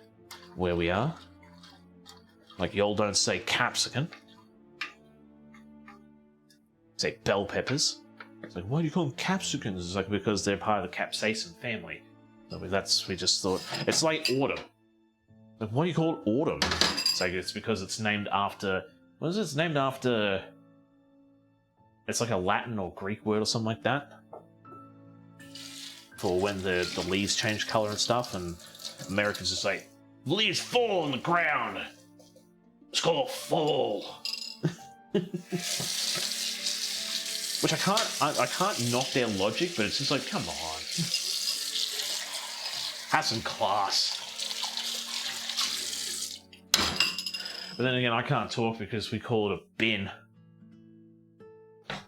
where we are. Like, y'all don't say capsicum. Say bell peppers. It's like, why do you call them capsicums? It's like, because they're part of the capsaicin family. So we just thought, it's like autumn. Like, why do you call it autumn? It's like, it's because it's named after, what is it? It's named after, it's like a Latin or Greek word or something like that. For when the leaves change color and stuff, and Americans just like, leaves fall on the ground. It's called fall. Which I can't knock their logic, but it's just like, come on. Have some class. But then again, I can't talk because we call it a bin.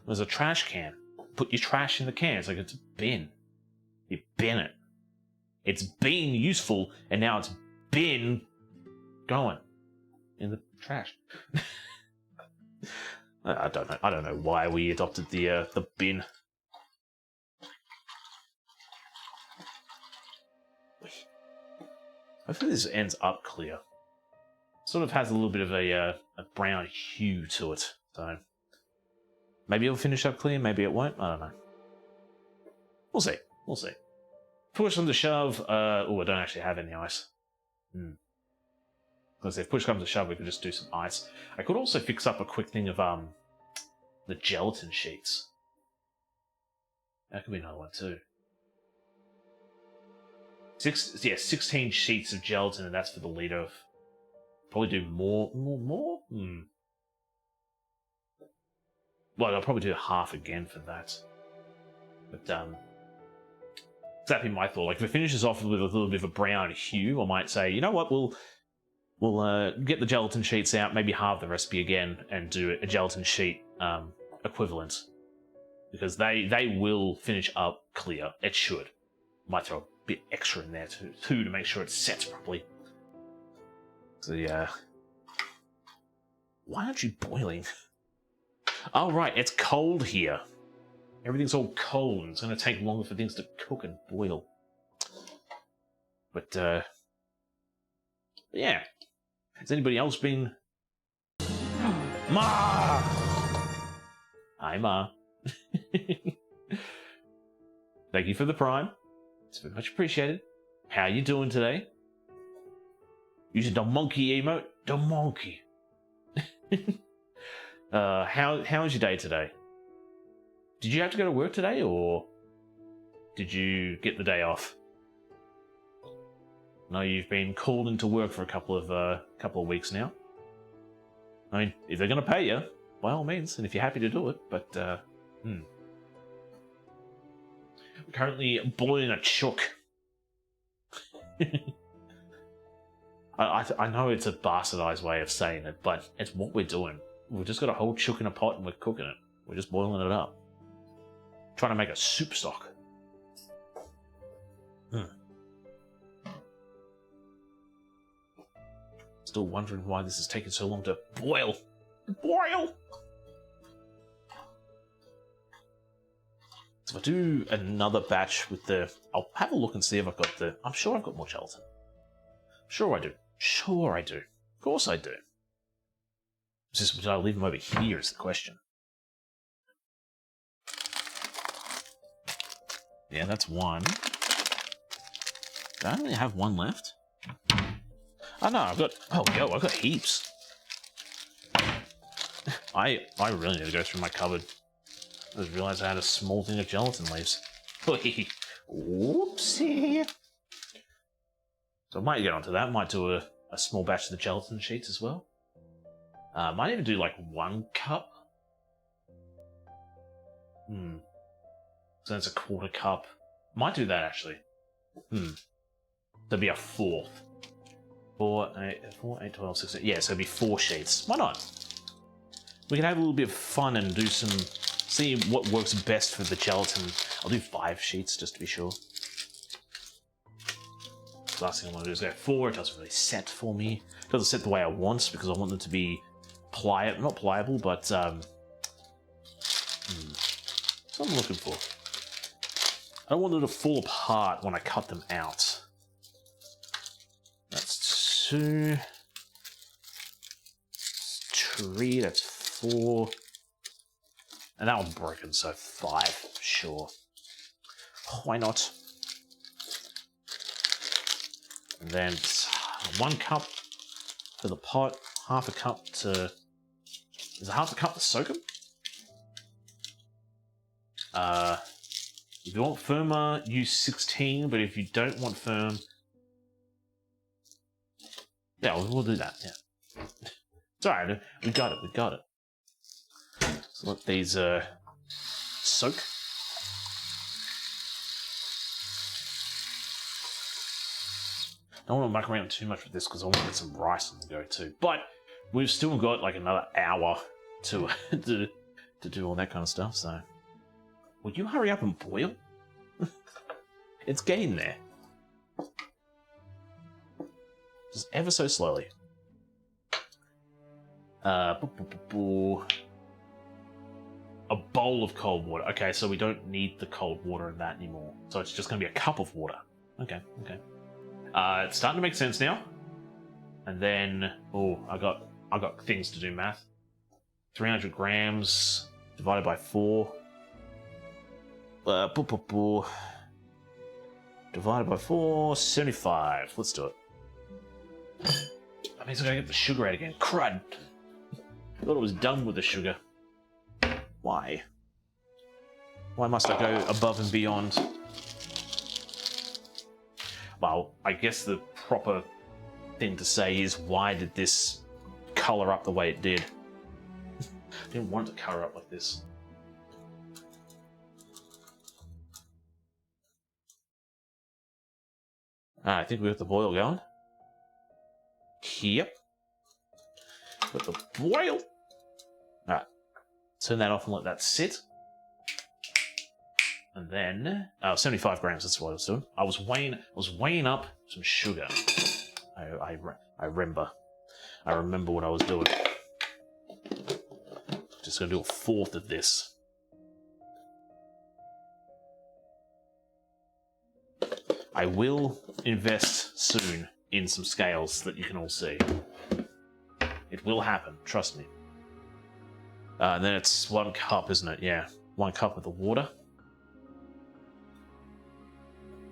There's a trash can. Put your trash in the can. It's like, it's a bin. You bin it. It's been useful, and now it's been going in the trash. I don't know why we adopted the bin. Hopefully this ends up clear. Sort of has a little bit of a brown hue to it, so maybe it'll finish up clear, maybe it won't. I don't know. We'll see. We'll see. Push them to shove. Oh, I don't actually have any ice. Because if push comes to shove, we could just do some ice. I could also fix up a quick thing of the gelatin sheets. That could be another one too. 16 sheets of gelatin, and that's for the liter. Probably do more? Well, I'll probably do half again for that. But that'd be my thought. Like, if it finishes off with a little bit of a brown hue, I might say, you know what, we'll get the gelatin sheets out, maybe halve the recipe again, and do a gelatin sheet equivalent. Because they will finish up clear. It should. Might throw a bit extra in there too to make sure it sets properly. So yeah. Why aren't you boiling? Oh right, it's cold here. Everything's all cold and it's going to take longer for things to cook and boil. But yeah. Has anybody else been... Ma! Hi, Ma. Thank you for the Prime. It's very much appreciated. How you doing today? Using the monkey emote? The monkey. How was your day today? Did you have to go to work today, or did you get the day off? No, you've been called into work for a couple of weeks now. I mean, if they're going to pay you, by all means, and if you're happy to do it, but we're currently boiling a chook. I know it's a bastardized way of saying it, but it's what we're doing. We've just got a whole chook in a pot and we're cooking it. We're just boiling it up. Trying to make a soup stock. Still wondering why this is taking so long to boil. Boil! So if I do another batch with the... I'll have a look and see if I've got the... I'm sure I've got more gelatin. Sure I do. Sure I do. Of course I do. It's just, would I leave them over here is the question. Yeah, that's one. Do I only have one left? Oh no, I've got... Oh, yo, I've got heaps. I really need to go through my cupboard. I just realized I had a small thing of gelatin leaves. Whoopsie. So I might get onto that. Might do a small batch of the gelatin sheets as well. Might even do like 1 cup. So that's a 1/4 cup. Might do that actually. There'd be a 4th. 4, 8, 12, 16. Yeah, so it'd be 4 sheets. Why not? We can have a little bit of fun and do some... See what works best for the gelatin. I'll do 5 sheets just to be sure. Last thing I want to do is go 4. It doesn't really set for me. It doesn't set the way I want because I want them to be pliable. Not pliable, but... That's what I'm looking for. I don't want them to fall apart when I cut them out. That's 2. That's 3, that's 4. And that one's broken, so 5, sure. Why not? And then 1 cup for the pot, 1/2 cup to... Is it 1/2 cup to soak them? If you want firmer, use 16, but if you don't want firm... Yeah, we'll do that, yeah. It's alright, we got it, we got it. So let these soak. I don't want to muck around too much with this because I want to get some rice on the go too. But we've still got like another hour to to do all that kind of stuff. So, would you hurry up and boil? It's getting there, just ever so slowly. A bowl of cold water. Okay, so we don't need the cold water in that anymore. So it's just going to be a cup of water. Okay, okay. It's starting to make sense now. And then, oh, I got things to do math. 300 grams divided by 4. Divided by 4, 75. Let's do it. That means I gotta get the sugar out again. Crud. I thought I was done with the sugar. Why? Why must I go above and beyond? Well, I guess the proper thing to say is, why did this colour up the way it did? I didn't want it to colour up like this. I think we got the boil going. Yep. Got the boil. Alright. Turn that off and let that sit. And then, 75 grams, that's what I was doing. I was weighing up some sugar. I remember what I was doing. Just gonna do a 1/4 of this. I will invest soon in some scales that you can all see. It will happen, trust me. And then it's 1 cup, isn't it? Yeah, 1 cup of the water.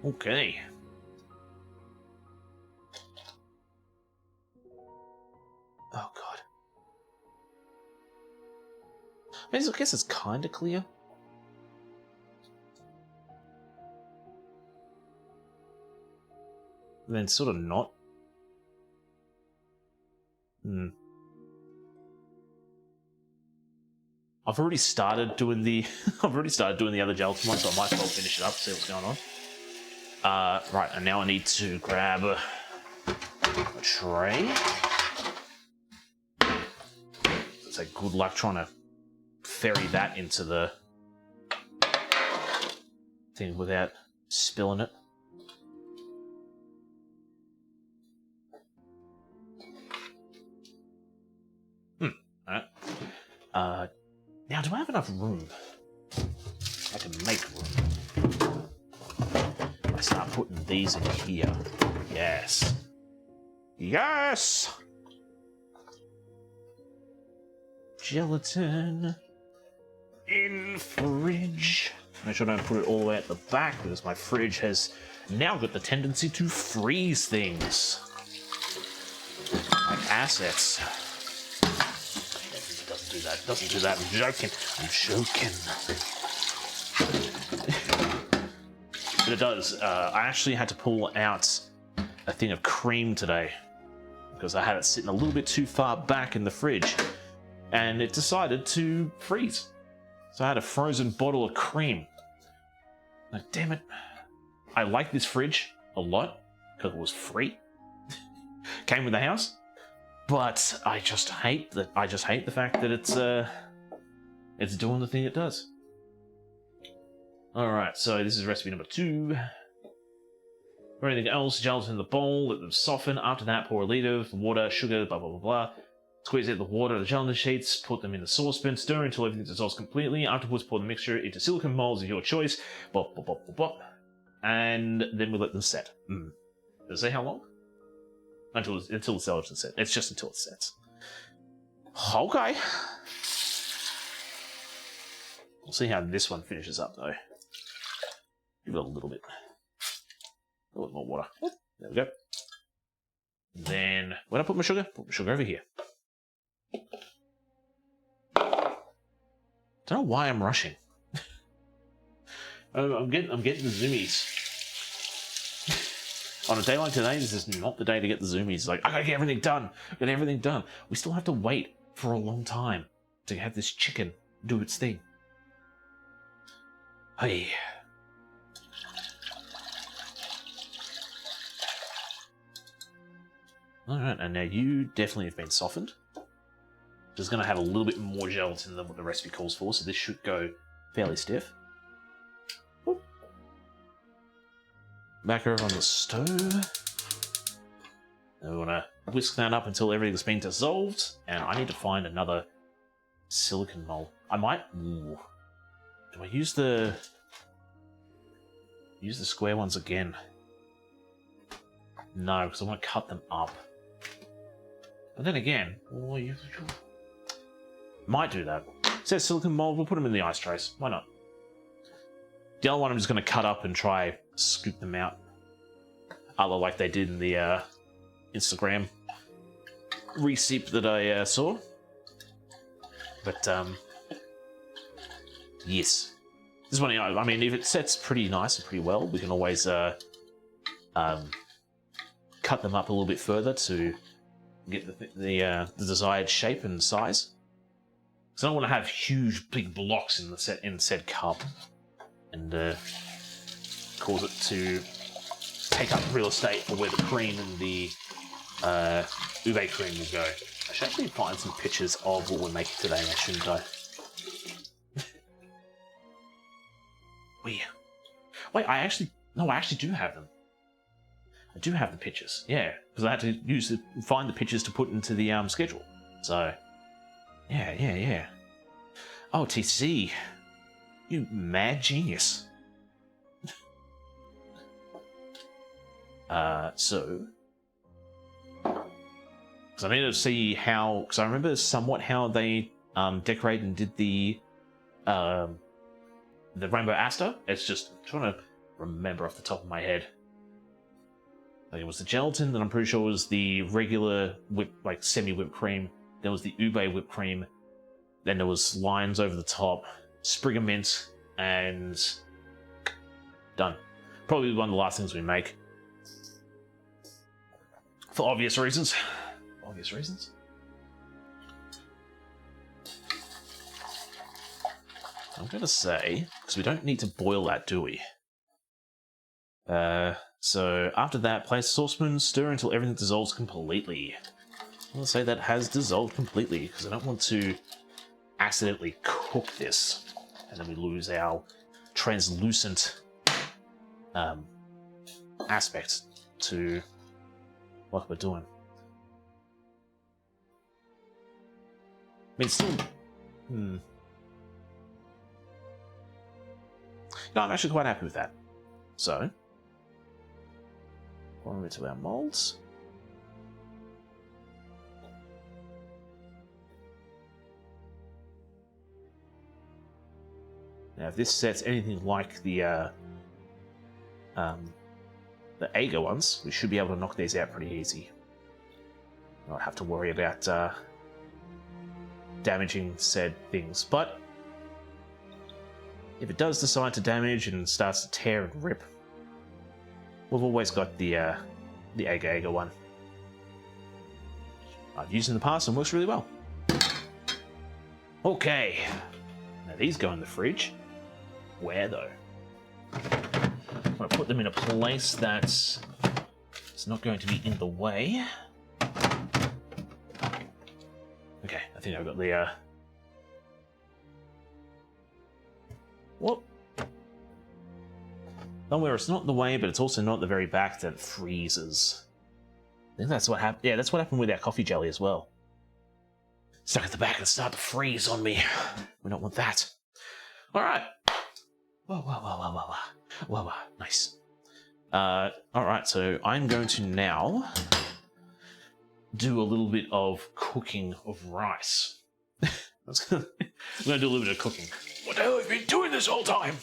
Okay. Oh god. I guess it's kind of clear. And then sort of not. I've already started doing the other gelatin one, so I might as well finish it up, see what's going on. Right, and now I need to grab a tray. So good luck trying to ferry that into the thing without spilling it. Alright. Now, do I have enough room? I can make room. I start putting these in here. Yes. Yes! Gelatin in fridge. Make sure I don't put it all the way at the back because my fridge has now got the tendency to freeze things. Like assets. It doesn't do that. It doesn't do that. I'm joking. I'm joking. But it does. I actually had to pull out a thing of cream today because I had it sitting a little bit too far back in the fridge and it decided to freeze. So I had a frozen bottle of cream. Like, damn it. I like this fridge a lot because it was free. Came with the house. But I just hate the fact that it's doing the thing it does. Alright, so this is recipe number 2. For anything else, gelatin in the bowl, let them soften. After that, pour a liter of water, sugar, blah blah blah blah. Squeeze out the water of the gelatin sheets, put them in the saucepan, stir until everything dissolves completely. Afterwards, pour the mixture into silicone molds of your choice. Bop, bop, bop, bop, bop. And then we let them set. Does it say how long? Until the gelatin sets. It's just until it sets. Okay. We'll see how this one finishes up, though. Give it a little bit. A little more water. There we go. Then, where'd I put my sugar? Put my sugar over here. Don't know why I'm rushing. I'm getting the zoomies. On a day like today, this is not the day to get the zoomies. Like, I gotta get everything done. Get everything done. We still have to wait for a long time to have this chicken do its thing. Hey. Alright, and now you definitely have been softened. Just going to have a little bit more gelatin than what the recipe calls for, so this should go fairly stiff. Whoop. Back over on the stove. And we want to whisk that up until everything's been dissolved, and I need to find another silicone mold. I might... Ooh. Do I use the square ones again? No, because I want to cut them up. But then again, might do that. It says silicone mold, we'll put them in the ice trays. Why not? The other one I'm just going to cut up and try scoop them out. Like they did in the Instagram recipe that I saw. But, yes. This one, I mean, if it sets pretty nice and pretty well, we can always cut them up a little bit further to get the desired shape and size. Because I don't want to have huge, big blocks in the said cup and cause it to take up real estate for where the cream and the ube cream will go. I should actually find some pictures of what we're making today, shouldn't I? Wait, I actually do have them. I do have the pictures, yeah, because I had to find the pictures to put into the schedule. So, yeah. Oh, TC, you mad genius. So, because I need to see how, because I remember somewhat how they decorated and did the Rainbow Aster. It's just I'm trying to remember off the top of my head. Like it was the gelatin, then I'm pretty sure it was the regular like semi-whipped cream. There was the ube whipped cream. Then there was lines over the top, sprig of mint, and done. Probably one of the last things we make. For obvious reasons. Obvious reasons. I'm going to say, because we don't need to boil that, do we? So after that, place a saucepan, stir until everything dissolves completely. I'm going to say that has dissolved completely, because I don't want to accidentally cook this, and then we lose our translucent aspect to what we're doing. I mean, still... No, I'm actually quite happy with that. So, pour into our molds. Now, if this sets anything like the Agar ones, we should be able to knock these out pretty easy. Not have to worry about damaging said things, but if it does decide to damage and starts to tear and rip, we've always got the the agar one. I've used in the past and works really well. Okay, now these go in the fridge. Where though? I'm going to put them in a place that's it's not going to be in the way. Okay, I think I've got the whoop. Somewhere it's not in the way, but it's also not at the very back that it freezes. I think that's what happened. Yeah, that's what happened with our coffee jelly as well. Stuck at the back and start to freeze on me. We don't want that. All right. Whoa, whoa, whoa, whoa, whoa, whoa, whoa. Nice. All right, so I'm going to now do a little bit of cooking of rice. I'm going to do a little bit of cooking. What the hell have you been doing this whole time?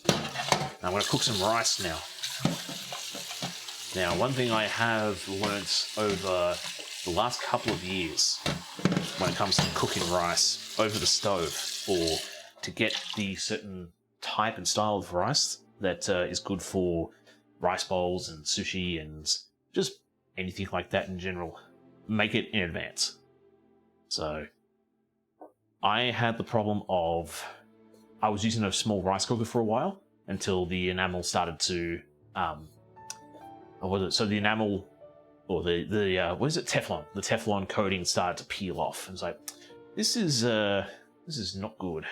I'm going to cook some rice now. Now, one thing I have learnt over the last couple of years when it comes to cooking rice over the stove, or to get the certain type and style of rice that is good for rice bowls and sushi and just anything like that in general, make it in advance. So I had the problem of I was using a small rice cooker for a while until the enamel started to so the enamel, or the what is it, Teflon? The Teflon coating started to peel off. I was like, this is not good.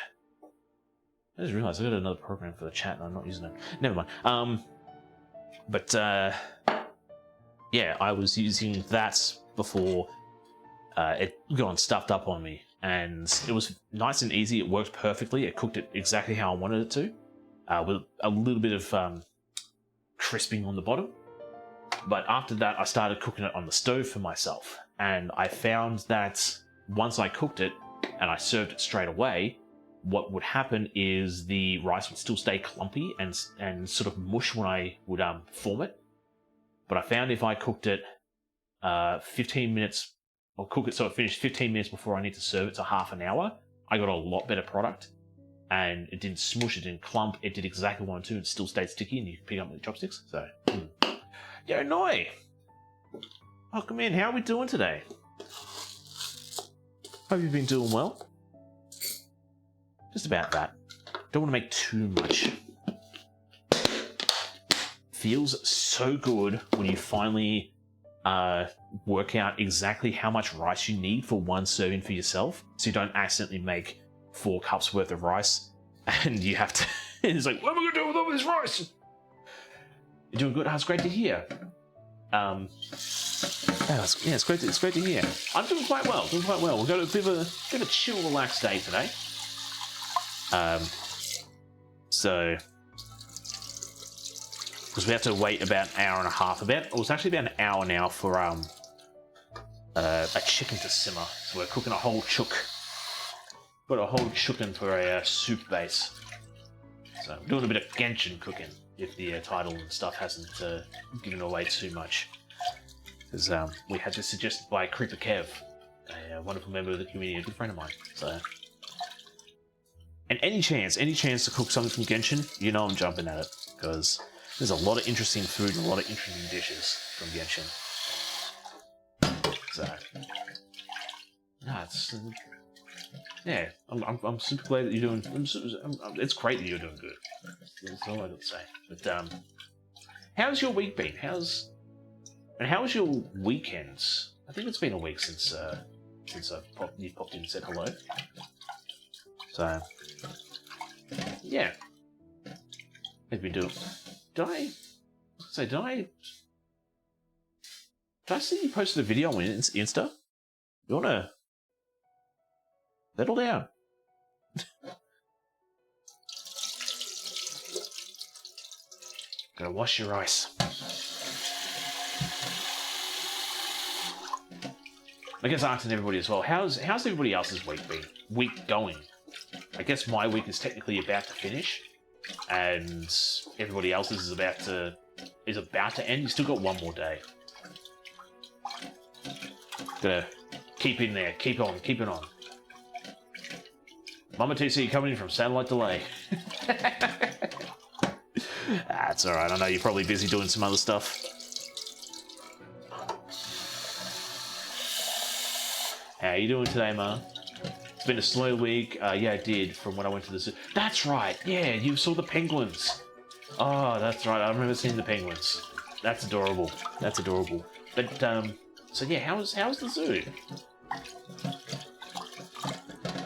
I just realized I got another program for the chat and I'm not using it. Never mind. Yeah, I was using that before it got stuffed up on me, and it was nice and easy. It worked perfectly. It cooked it exactly how I wanted it to, with a little bit of crisping on the bottom. But after that, I started cooking it on the stove for myself, and I found that once I cooked it and I served it straight away, what would happen is the rice would still stay clumpy and sort of mush when I would form it. But I found if I cooked it 15 minutes, or cook it so it finished 15 minutes before I need to serve it to half an hour, I got a lot better product. And it didn't smush, it didn't clump, it did exactly what I wanted to, it still stayed sticky and you can pick up with chopsticks. So, Yo, Noi! Welcome in, how are we doing today? Hope you've been doing well. Just about that. Don't want to make too much. Feels so good when you finally work out exactly how much rice you need for one serving for yourself, so you don't accidentally make 4 cups worth of rice and you have to it's like, what am I going to do with all this rice? You're doing good. Oh, it's great to hear. It's great to hear. I'm doing quite well. We've got a bit of a chill, relaxed day today. So because we have to wait about an hour and a half. It's actually about an hour now for a chicken to simmer. So we're cooking a whole chook. Got a whole chicken for a soup base. So I'm doing a bit of Genshin cooking, if the title and stuff hasn't given away too much. Because we had this suggested by Creeper Kev, a wonderful member of the community, a good friend of mine. So, and any chance to cook something from Genshin, you know I'm jumping at it, because there's a lot of interesting food and a lot of interesting dishes from Genshin. So, yeah, I'm super glad that you're doing. It's great that you're doing good. That's all I got to say. But how's your week been? How was your weekends? I think it's been a week since you've popped in and said hello. So yeah, have been doing. Did I see you posted a video on Insta? You wanna settle down? Gotta wash your rice. I guess asking everybody as well, how's everybody else's week going? I guess my week is technically about to finish, and everybody else's is about to end. You still got one more day. Gotta keep in there, keep it on. Mama TC coming in from satellite delay. That's alright, I know you're probably busy doing some other stuff. How you doing today, Ma? It's been a slow week. Yeah, I did, from when I went to the zoo. That's right, yeah, you saw the penguins. Oh, that's right, I remember seeing the penguins. That's adorable. That's adorable. But, so yeah, how's the zoo?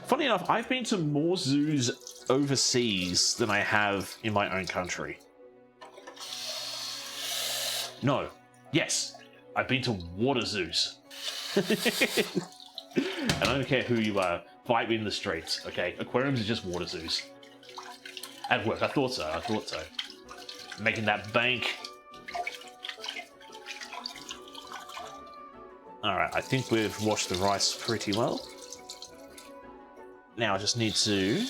Funny enough, I've been to more zoos overseas than I have in my own country. No. Yes. I've been to water zoos. And I don't care who you are, fight me in the streets, okay? Aquariums are just water zoos. At work, I thought so, Making that bank. Alright, I think we've washed the rice pretty well. Now I just need to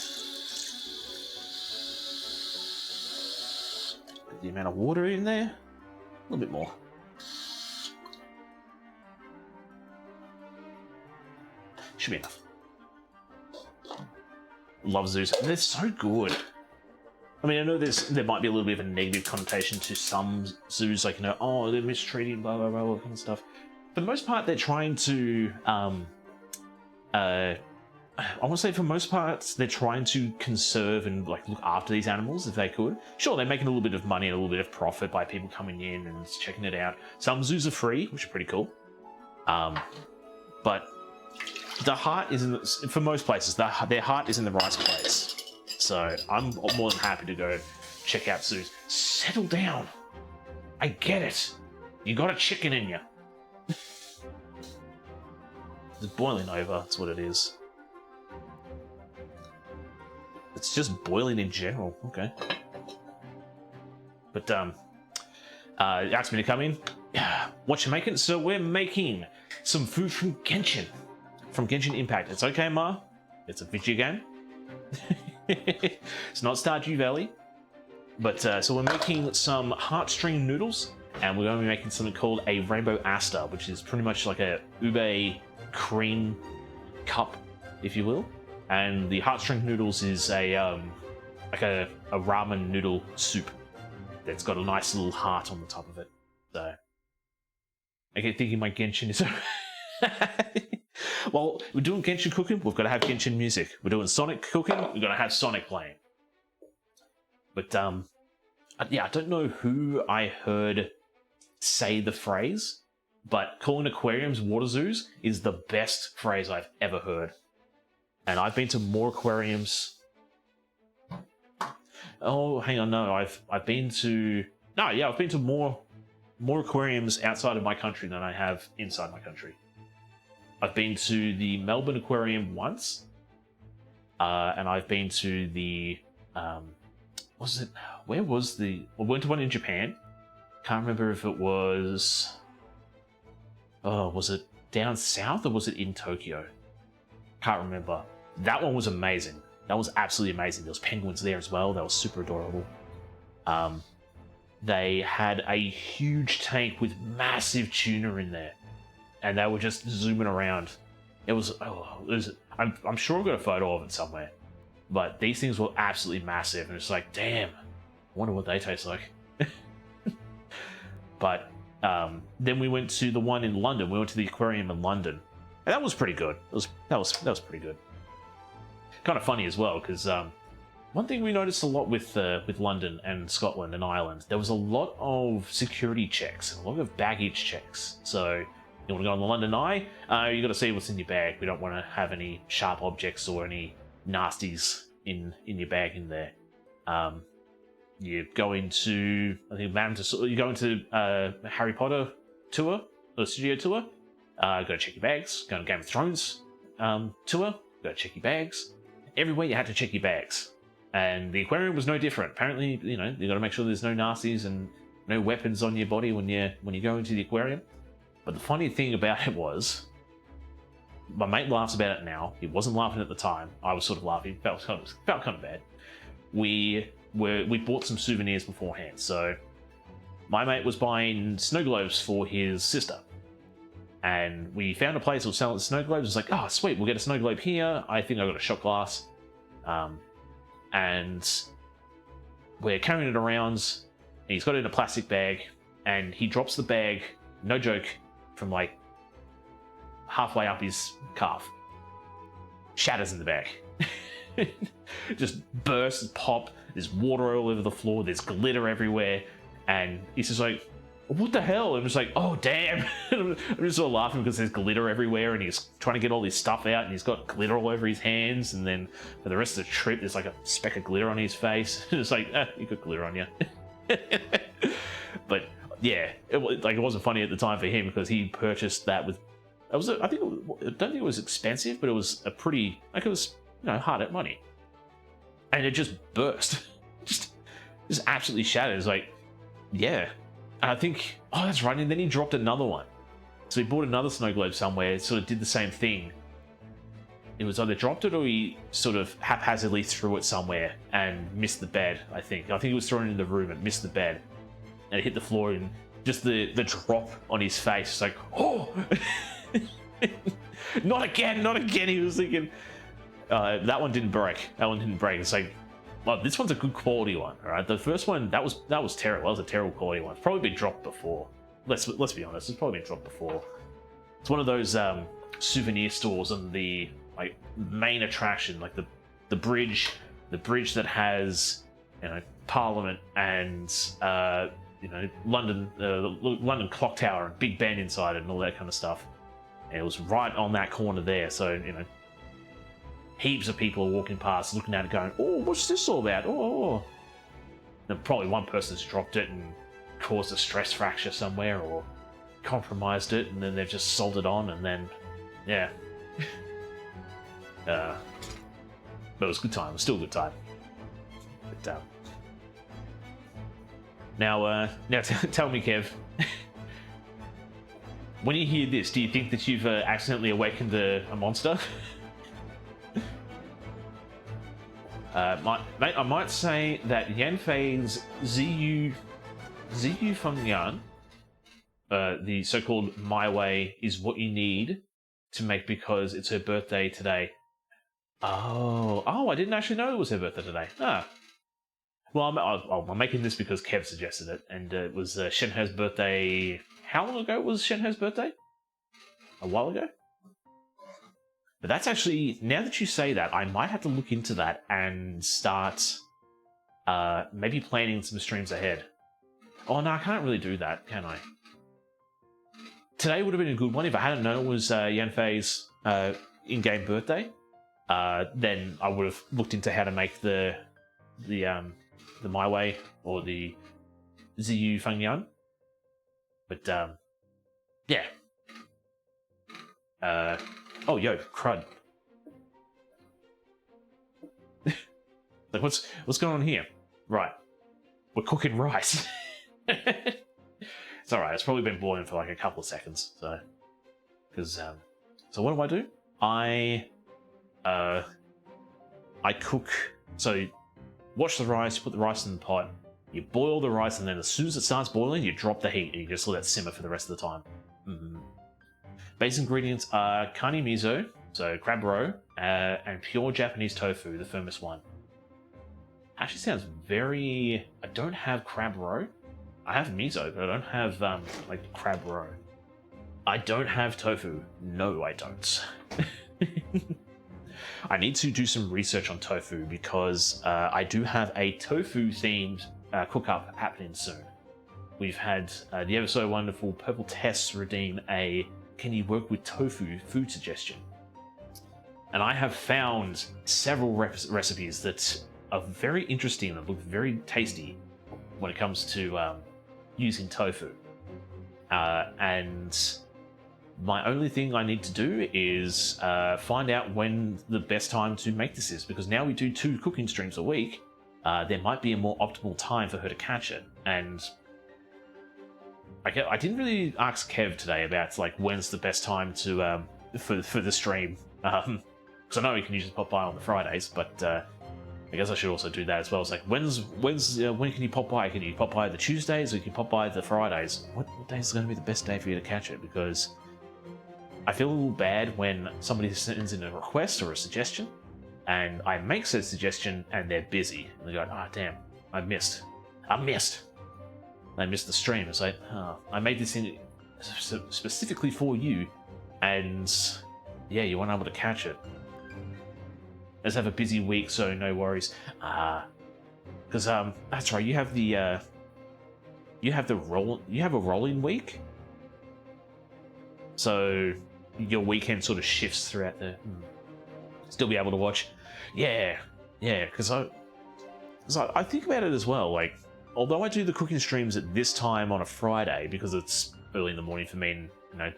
put the amount of water in there. A little bit more. Should be enough. Love zoos. They're so good. I mean, I know there might be a little bit of a negative connotation to some zoos, like, you know, oh, they're mistreating, blah, blah, blah, all that kind of stuff. For the most part, they're trying to, I want to say for most parts, they're trying to conserve and, like, look after these animals if they could. Sure, they're making a little bit of money and a little bit of profit by people coming in and checking it out. Some zoos are free, which are pretty cool. But the heart is for most places, their heart is in the right place. So I'm more than happy to go check out zoos. Settle down. I get it. You got a chicken in you. It's boiling over, that's what it is. It's just boiling in general, okay. But, asked me to come in. What you making? So we're making some food from Genshin Impact. It's okay, Ma. It's a video game. It's not Stardew Valley. But, so we're making some heartstring noodles, and we're going to be making something called a Rainbow Aster, which is pretty much like a ube cream cup, if you will. And the heartstring noodles is like a ramen noodle soup that's got a nice little heart on the top of it. So I keep thinking my Genshin is... Well, we're doing Genshin cooking, we've got to have Genshin music. We're doing Sonic cooking, we've got to have Sonic playing. But, yeah, I don't know who I heard say the phrase, but calling aquariums water zoos is the best phrase I've ever heard. And I've been to more aquariums. Oh, hang on, no, I've been to... No, yeah, I've been to more aquariums outside of my country than I have inside my country. I've been to the Melbourne Aquarium once, and I've been to the, where was the, I went to one in Japan. Can't remember if it was, was it down south or was it in Tokyo? Can't remember. That one was amazing. That was absolutely amazing. There was penguins there as well. That was super adorable. They had a huge tank with massive tuna in there. And they were just zooming around. I'm sure I've got a photo of it somewhere. But these things were absolutely massive, and it's like, damn, I wonder what they taste like. But then we went to the one in London. We went to the aquarium in London, and that was pretty good. That was pretty good. Kind of funny as well, because one thing we noticed a lot with London and Scotland and Ireland, there was a lot of security checks, a lot of baggage checks. So you want to go on the London Eye, you got to see what's in your bag. We don't want to have any sharp objects or any nasties in your bag in there. You go into, I think, you go into Harry Potter tour, or studio tour. Got to check your bags. Go to Game of Thrones tour. Got to check your bags. Everywhere you had to check your bags, and the aquarium was no different. Apparently, you know, you got to make sure there's no nasties and no weapons on your body when you go into the aquarium. But the funny thing about it was, my mate laughs about it now. He wasn't laughing at the time. I was sort of laughing. Felt kind of bad. We bought some souvenirs beforehand. So my mate was buying snow globes for his sister, and we found a place that was selling snow globes. It's like, oh sweet, we'll get a snow globe here. I think I got a shot glass, and we're carrying it around. And he's got it in a plastic bag, and he drops the bag. No joke. From like halfway up his calf. Shatters in the back. Just bursts, pop. There's water all over the floor. There's glitter everywhere. And he's just like, what the hell? I'm just like, oh, damn. I'm just sort of laughing because there's glitter everywhere and he's trying to get all this stuff out and he's got glitter all over his hands. And then for the rest of the trip, there's like a speck of glitter on his face. It's like, you got glitter on you. But yeah, it wasn't funny at the time for him because he purchased that with, I don't think it was expensive, but it was a pretty, like it was, hard at money. And it just burst. just absolutely shattered. It's like, yeah. And I think, oh, that's right. And then he dropped another one. So he bought another snow globe somewhere. It sort of did the same thing. It was either dropped it or he sort of haphazardly threw it somewhere and missed the bed, I think. I think he was thrown in the room and missed the bed. And it hit the floor and just the drop on his face. It's like, oh! Not again, not again. He was thinking, that one didn't break. It's like, well, this one's a good quality one, all right? The first one, that was terrible. That was a terrible quality one. It's probably been dropped before. Let's be honest. It's probably been dropped before. It's one of those souvenir stores on the main attraction, like the bridge that has Parliament and London, the London Clock Tower and Big Ben inside it and all that kind of stuff. And it was right on that corner there, so heaps of people are walking past, looking at it, going, "Oh, what's this all about?" Oh, and probably one person's dropped it and caused a stress fracture somewhere, or compromised it, and then they've just sold it on, and then, yeah. But it was a good time. It was still a good time. But now tell me, Kev. When you hear this, do you think that you've accidentally awakened a monster? Mate, I might say that Yanfei's Ziyu Fengyan, the so-called My Way, is what you need to make because it's her birthday today. Oh, I didn't actually know it was her birthday today. Well, I'm making this because Kev suggested it, and it was Shenhe's birthday. How long ago was Shenhe's birthday? A while ago? But that's actually, now that you say that, I might have to look into that and start maybe planning some streams ahead. Oh no, I can't really do that, can I? Today would have been a good one if I hadn't known it was Yanfei's in-game birthday. Then I would have looked into how to make the My Way or the Ziyu Fengyan. But yeah. Oh, yo, crud. Like, what's going on here? Right. We're cooking rice. It's alright, it's probably been boiling for like a couple of seconds, so... Because, so what do? I cook... So, wash the rice, you put the rice in the pot, you boil the rice, and then as soon as it starts boiling, you drop the heat, and you just let it simmer for the rest of the time. Base ingredients are kani miso, so crab roe, and pure Japanese tofu, the firmest one. Actually sounds very... I don't have crab roe. I have miso, but I don't have, like, crab roe. I don't have tofu. No, I don't. I need to do some research on tofu because I do have a tofu-themed cook-up happening soon. We've had the ever so wonderful Purple Tess redeem a "Can you work with tofu" food suggestion. And I have found several recipes that are very interesting and look very tasty when it comes to using tofu. And my only thing I need to do is find out when the best time to make this is, because now we do 2 cooking streams a week. There might be a more optimal time for her to catch it. And I didn't really ask Kev today about like when's the best time to for the stream, because I know he can usually pop by on the Fridays, but I guess I should also do that as well. It's like when can you pop by? Can you pop by the Tuesdays or can you pop by the Fridays? What day is going to be the best day for you to catch it? Because I feel a little bad when somebody sends in a request or a suggestion, and I make said suggestion and they're busy. And they go, "Ah, damn, I missed the stream." It's like, oh, I made this in specifically for you, and yeah, you weren't able to catch it. Let's have a busy week, so no worries. Because that's right. You have a rolling week, so your weekend sort of shifts throughout the. Still be able to watch. Yeah. Because I think about it as well. Like, although I do the cooking streams at this time on a Friday because it's early in the morning for me, and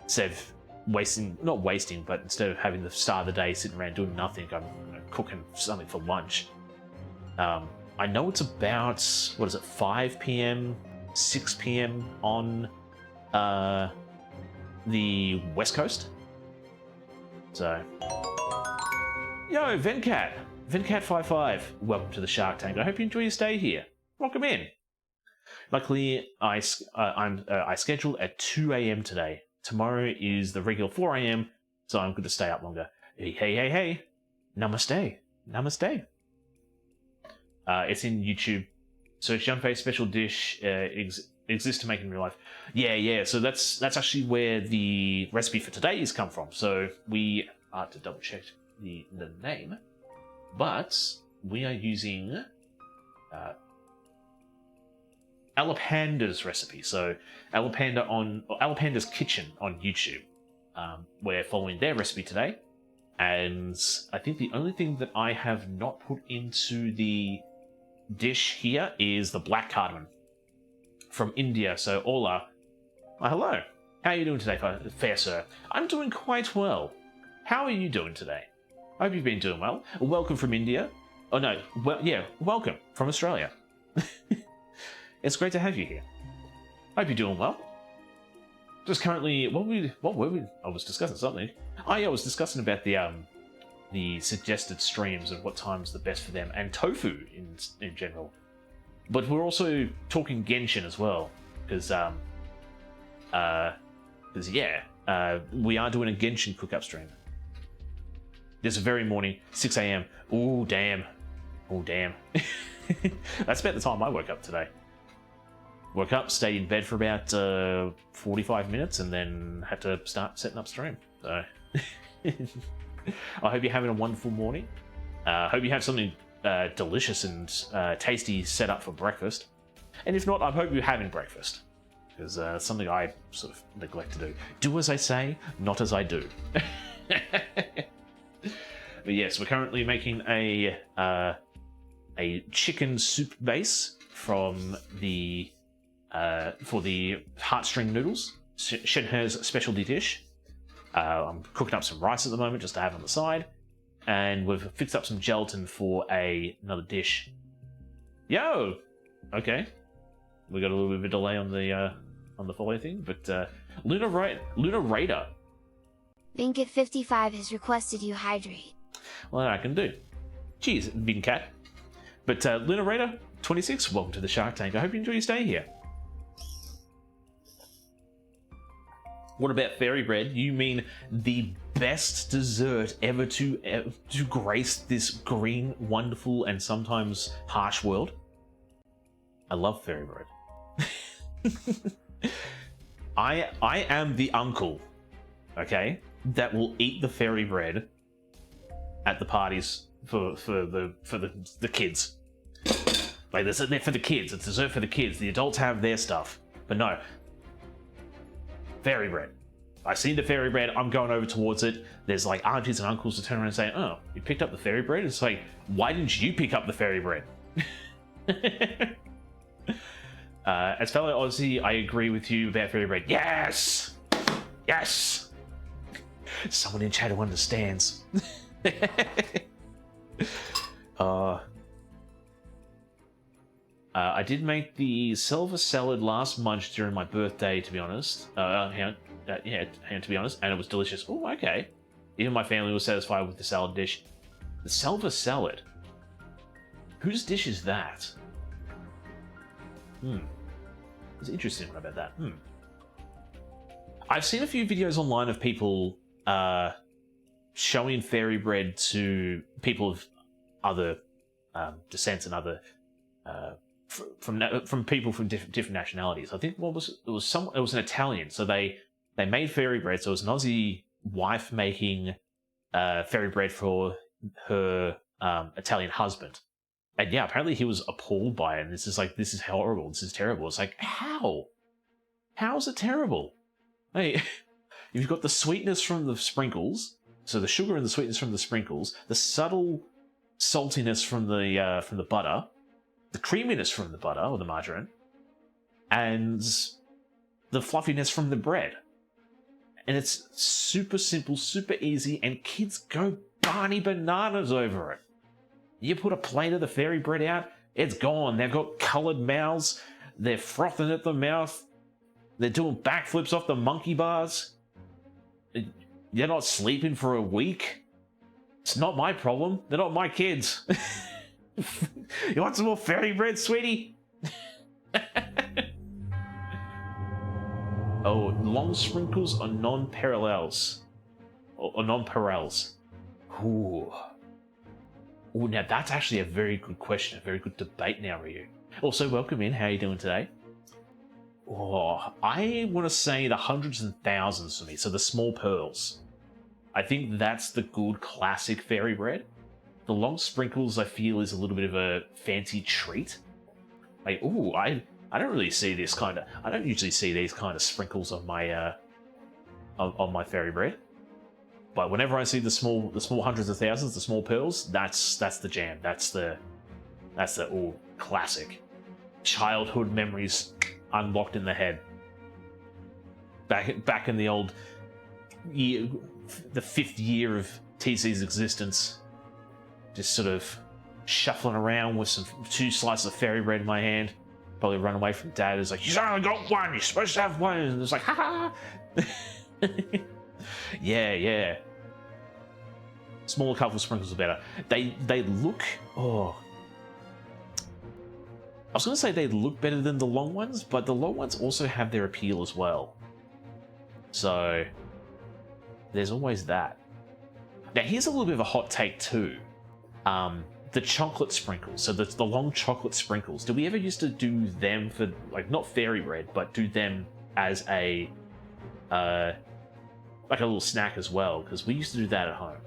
instead of not wasting, but instead of having the start of the day sitting around doing nothing, I'm cooking something for lunch. I know it's about 5 p.m., 6 p.m. on the West Coast. So, yo, Vencat55, welcome to the Shark Tank. I hope you enjoy your stay here. Welcome in. Luckily, I scheduled at 2 a.m. today. Tomorrow is the regular 4 a.m., so I'm good to stay up longer. Hey. Namaste. It's in YouTube. Search Young Face Special Dish exists to make in real life. Yeah. So that's actually where the recipe for today has come from. So we have to double check the name, but we are using Alapanda's recipe. So Alapanda's Kitchen on YouTube. We're following their recipe today, and I think the only thing that I have not put into the dish here is the black cardamom from India. So Ola, hello. How are you doing today, fair sir? I'm doing quite well. How are you doing today? I hope you've been doing well. Welcome from India. Oh no, welcome from Australia. It's great to have you here. Hope you're doing well. Just currently, what were we? I was discussing something. Oh yeah, I was discussing about the suggested streams and what time's the best for them, and tofu in general. But we're also talking Genshin as well, because we are doing a Genshin cook-up stream. This very morning, 6 a.m. Oh damn. That's about the time I woke up today. Woke up, stayed in bed for about 45 minutes, and then had to start setting up stream. So, I hope you're having a wonderful morning. Hope you have something delicious and tasty set up for breakfast. And if not, I hope you're having breakfast, because something I sort of neglect to do. Do as I say, not as I do. But yes, we're currently making a chicken soup base from the for the heartstring noodles, Shenhe's specialty dish. I'm cooking up some rice at the moment just to have on the side, and we've fixed up some gelatin for another dish. Yo, okay, we got a little bit of a delay on the follow thing, but Luna Raider. Vincent55 has requested you hydrate. Well, that I can do. Cheers, Bin Cat. But Luna Raider 26, welcome to the Shark Tank. I hope you enjoy your stay here. What about fairy bread? You mean the best dessert ever to grace this green, wonderful, and sometimes harsh world? I love fairy bread. I am the uncle, okay, that will eat the fairy bread at the parties for the kids. Like, they're for the kids. It's dessert for the kids. The adults have their stuff, but no. Fairy bread. I see the fairy bread, I'm going over towards it. There's like aunties and uncles to turn around and say, oh, you picked up the fairy bread? It's like, why didn't you pick up the fairy bread? As fellow Aussie, I agree with you about fairy bread. Yes! Yes! Someone in chat who understands. I did make the silver salad last month during my birthday, to be honest. To be honest, and it was delicious. Oh, okay. Even my family was satisfied with the salad dish. The silver salad. Whose dish is that? It's interesting about that. I've seen a few videos online of people showing fairy bread to people of other descents and other from people from different nationalities. I think it was an Italian. So they they made fairy bread. So it was an Aussie wife making fairy bread for her Italian husband. And yeah, apparently he was appalled by it. And it's just like, this is horrible. This is terrible. It's like, how? How is it terrible? Hey, you've got the sweetness from the sprinkles, so the sugar and the sweetness from the sprinkles, the subtle saltiness from the butter, the creaminess from the butter or the margarine, and the fluffiness from the bread. And it's super simple, super easy, and kids go Barney bananas over it. You put a plate of the fairy bread out, it's gone. They've got coloured mouths, they're frothing at the mouth, they're doing backflips off the monkey bars. They're not sleeping for a week. It's not my problem. They're not my kids. You want some more fairy bread, sweetie? Oh, long sprinkles or non-parallels. Or non-parallels. Ooh. Ooh, now that's actually a very good question, a very good debate now, Ryu. Also, welcome in. How are you doing today? Oh, I want to say the hundreds and thousands for me, so the small pearls. I think that's the good classic fairy bread. The long sprinkles, I feel, is a little bit of a fancy treat. Like, ooh, I don't really see this kind of... I don't usually see these kind of sprinkles on my on my fairy bread. But whenever I see the small hundreds of thousands, the small pearls, that's the jam. That's the ooh, classic. Childhood memories unlocked in the head. Back in the old year, the 5th year of TC's existence, just sort of shuffling around with 2 slices of fairy bread in my hand. Probably run away from Dad. It's like, you only got one. You're supposed to have one. And it's like, ha ha. Yeah. Smaller couple of sprinkles are better. They look. Oh. I was going to say they look better than the long ones, but the long ones also have their appeal as well. So, there's always that. Now, here's a little bit of a hot take too. The chocolate sprinkles, so the long chocolate sprinkles. Do we ever used to do them for, like, not fairy bread, but do them as a, like a little snack as well? Because we used to do that at home.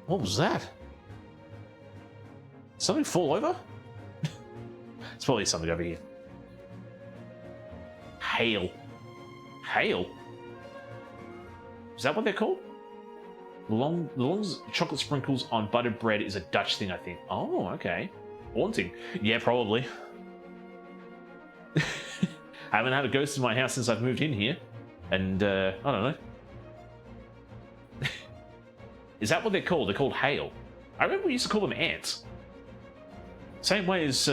What was that? Something fall over? It's probably something over here. Hail. Hail? Is that what they're called? The long chocolate sprinkles on buttered bread is a Dutch thing, I think. Oh, okay. Haunting. Yeah, probably. I haven't had a ghost in my house since I've moved in here. And, I don't know. Is that what they're called? They're called hail. I remember we used to call them ants. Same way as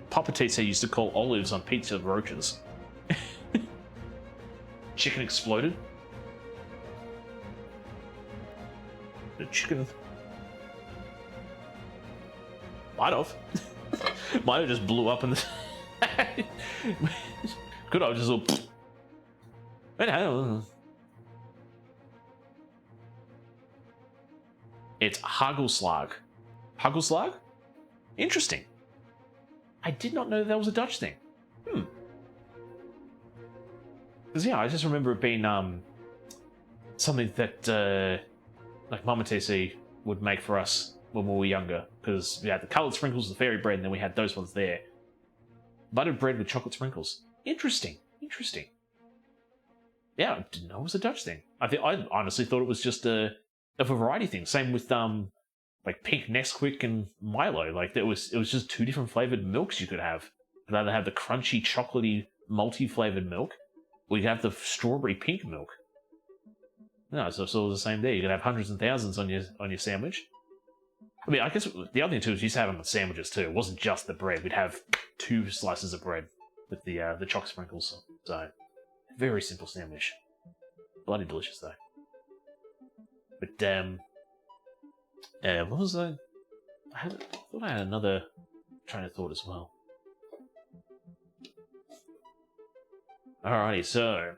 Papa TC used to call olives on pizza roaches. Chicken exploded. The chicken... Might have. Might have just blew up in the... Could have just all... It's Hagelslag. Hagelslag? Interesting. I did not know that was a Dutch thing. Because, yeah, I just remember it being something that like Mama TC would make for us when we were younger. Because we had the coloured sprinkles, the fairy bread, and then we had those ones there. Buttered bread with chocolate sprinkles. Interesting. Interesting. Yeah, I didn't know it was a Dutch thing. I honestly thought it was just a variety thing. Same with like pink Nesquik and Milo. Like it was just 2 different flavored milks you could have. You could either have the crunchy, chocolatey, multi-flavored milk, or you could have the strawberry pink milk. No, so it's all the same there. You could have hundreds and thousands on your sandwich. I mean, I guess the other thing too is you used to have them on sandwiches too. It wasn't just the bread. We'd have 2 slices of bread with the chocolate sprinkles. So very simple sandwich. Bloody delicious though. But what was that? I thought I had another train of thought as well. Alrighty, so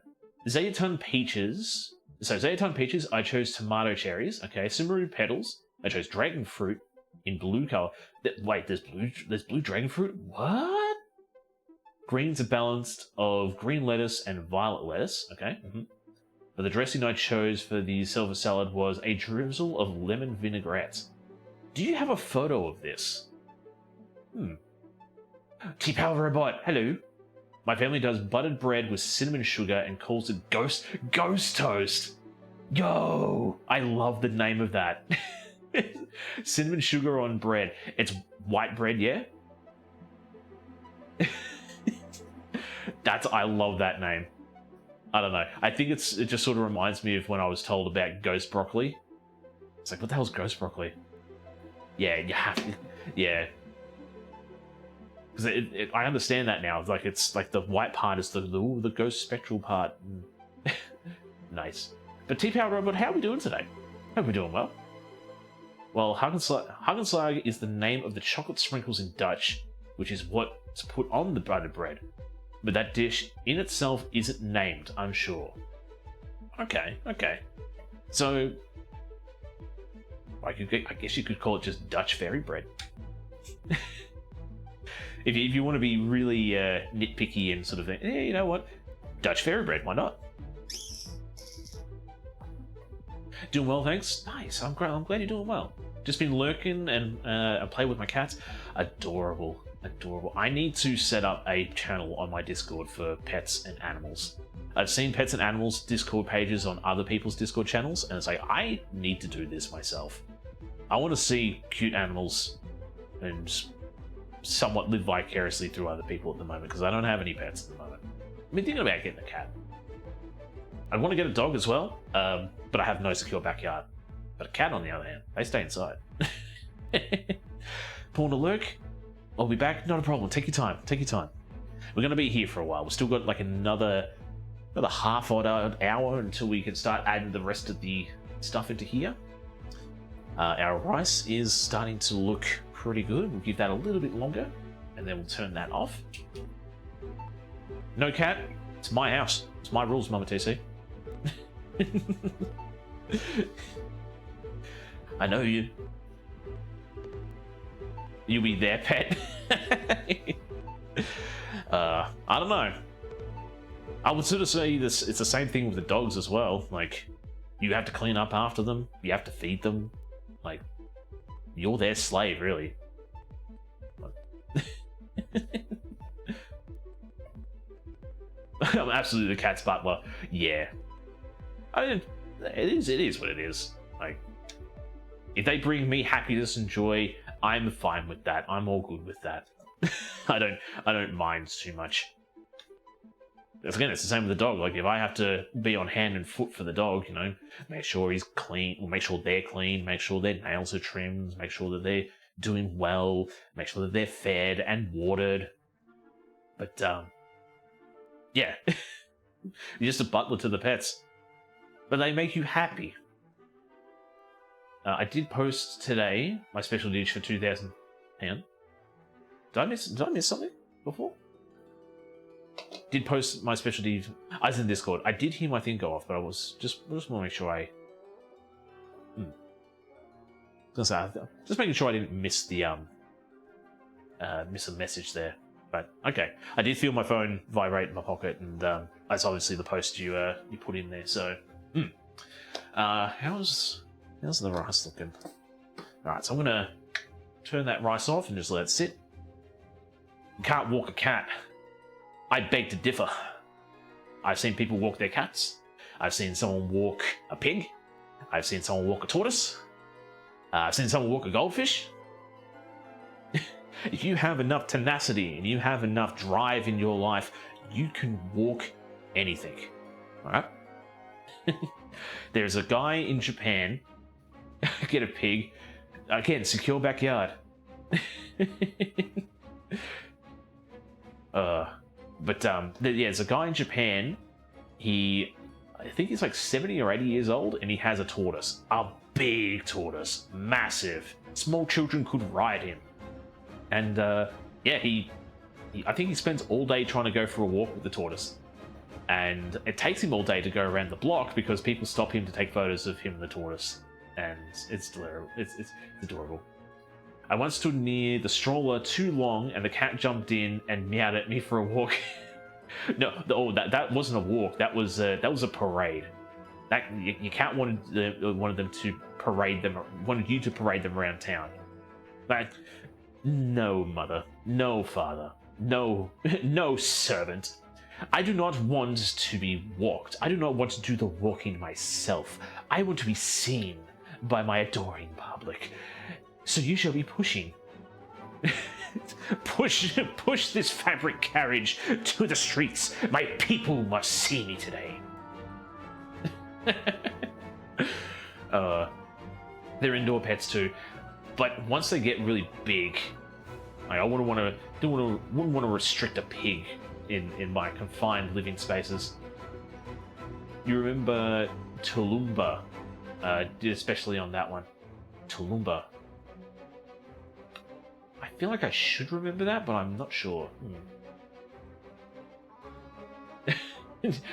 Zayton peaches. So Zayton peaches, I chose tomato cherries. Okay, Sumaru petals, I chose dragon fruit in blue color. Wait, there's blue dragon fruit? What? greens are balanced of green lettuce and violet lettuce. Okay. But the dressing I chose for the silver salad was a drizzle of lemon vinaigrette. Do you have a photo of this? T-Power Robot, hello. My family does buttered bread with cinnamon sugar and calls it ghost toast. Yo, I love the name of that. Cinnamon sugar on bread. It's white bread, yeah? I love that name. I don't know. I think it just sort of reminds me of when I was told about ghost broccoli. It's like, what the hell's ghost broccoli? Yeah, you have to. Yeah. Because I understand that now. It's like the white part is the ghost spectral part. Nice. But T-Power Robot, how are we doing today? Hope we're doing well. Well, Hagenslag is the name of the chocolate sprinkles in Dutch, which is what's put on the buttered bread. But that dish in itself isn't named, I'm sure. Okay. So, I guess you could call it just Dutch fairy bread. if you want to be really nitpicky and sort of think, you know what? Dutch fairy bread, why not? Doing well, thanks. Nice, I'm glad you're doing well. Just been lurking and I play with my cats. Adorable. I need to set up a channel on my Discord for pets and animals. I've seen pets and animals Discord pages on other people's Discord channels, and it's like, I need to do this myself. I want to see cute animals and somewhat live vicariously through other people at the moment, because I don't have any pets at the moment. I've been thinking about getting a cat. I want to get a dog as well, but I have no secure backyard. But a cat, on the other hand, they stay inside. Porn alert. I'll be back. Not a problem. Take your time. We're going to be here for a while. We've still got like another half odd hour until we can start adding the rest of the stuff into here. Our rice is starting to look pretty good. We'll give that a little bit longer, and then we'll turn that off. No cat. It's my house. It's my rules, Mama TC. I know you. You'll be their pet. I don't know. I would sort of say this. It's the same thing with the dogs as well. Like, you have to clean up after them. You have to feed them. Like, you're their slave, really. I'm absolutely the cat's butler. Yeah. I mean, it is what it is. Like, if they bring me happiness and joy, I'm fine with that. I'm all good with that. I don't mind too much. Again, it's the same with the dog. Like, if I have to be on hand and foot for the dog, you know, make sure he's clean, or make sure they're clean, make sure their nails are trimmed, make sure that they're doing well, make sure that they're fed and watered. But, yeah. You're just a butler to the pets. But they make you happy. I did post today my special dish for 2000. Hang on. Did I miss something before? Did post my special dish. I was in Discord. I did hear my thing go off, but I just want to make sure I. Just making sure I didn't miss the miss a message there. But okay, I did feel my phone vibrate in my pocket, and that's obviously the post you put in there. So, how's the rice looking? All right, so I'm gonna turn that rice off and just let it sit. You can't walk a cat. I beg to differ. I've seen people walk their cats. I've seen someone walk a pig. I've seen someone walk a tortoise. I've seen someone walk a goldfish. If you have enough tenacity and you have enough drive in your life, you can walk anything. All right? There's a guy in Japan. Get a pig. Again, secure backyard. There's a guy in Japan. I think he's like 70 or 80 years old, and he has a tortoise. A big tortoise. Massive. Small children could ride him. And, I think he spends all day trying to go for a walk with the tortoise. And it takes him all day to go around the block because people stop him to take photos of him and the tortoise. And it's adorable. It's adorable. I once stood near the stroller too long, and the cat jumped in and meowed at me for a walk. No, that wasn't a walk. That was a parade. That your cat wanted them to parade them. Wanted you to parade them around town. But no, mother, no, father, no, no, servant. I do not want to be walked. I do not want to do the walking myself. I want to be seen by my adoring public. So you shall be pushing. Push this fabric carriage to the streets. My people must see me today. They're indoor pets too, but once they get really big, I wouldn't want to restrict a pig in my confined living spaces. You remember Tulumba, especially on that one. Tulumba. I feel like I should remember that, but I'm not sure.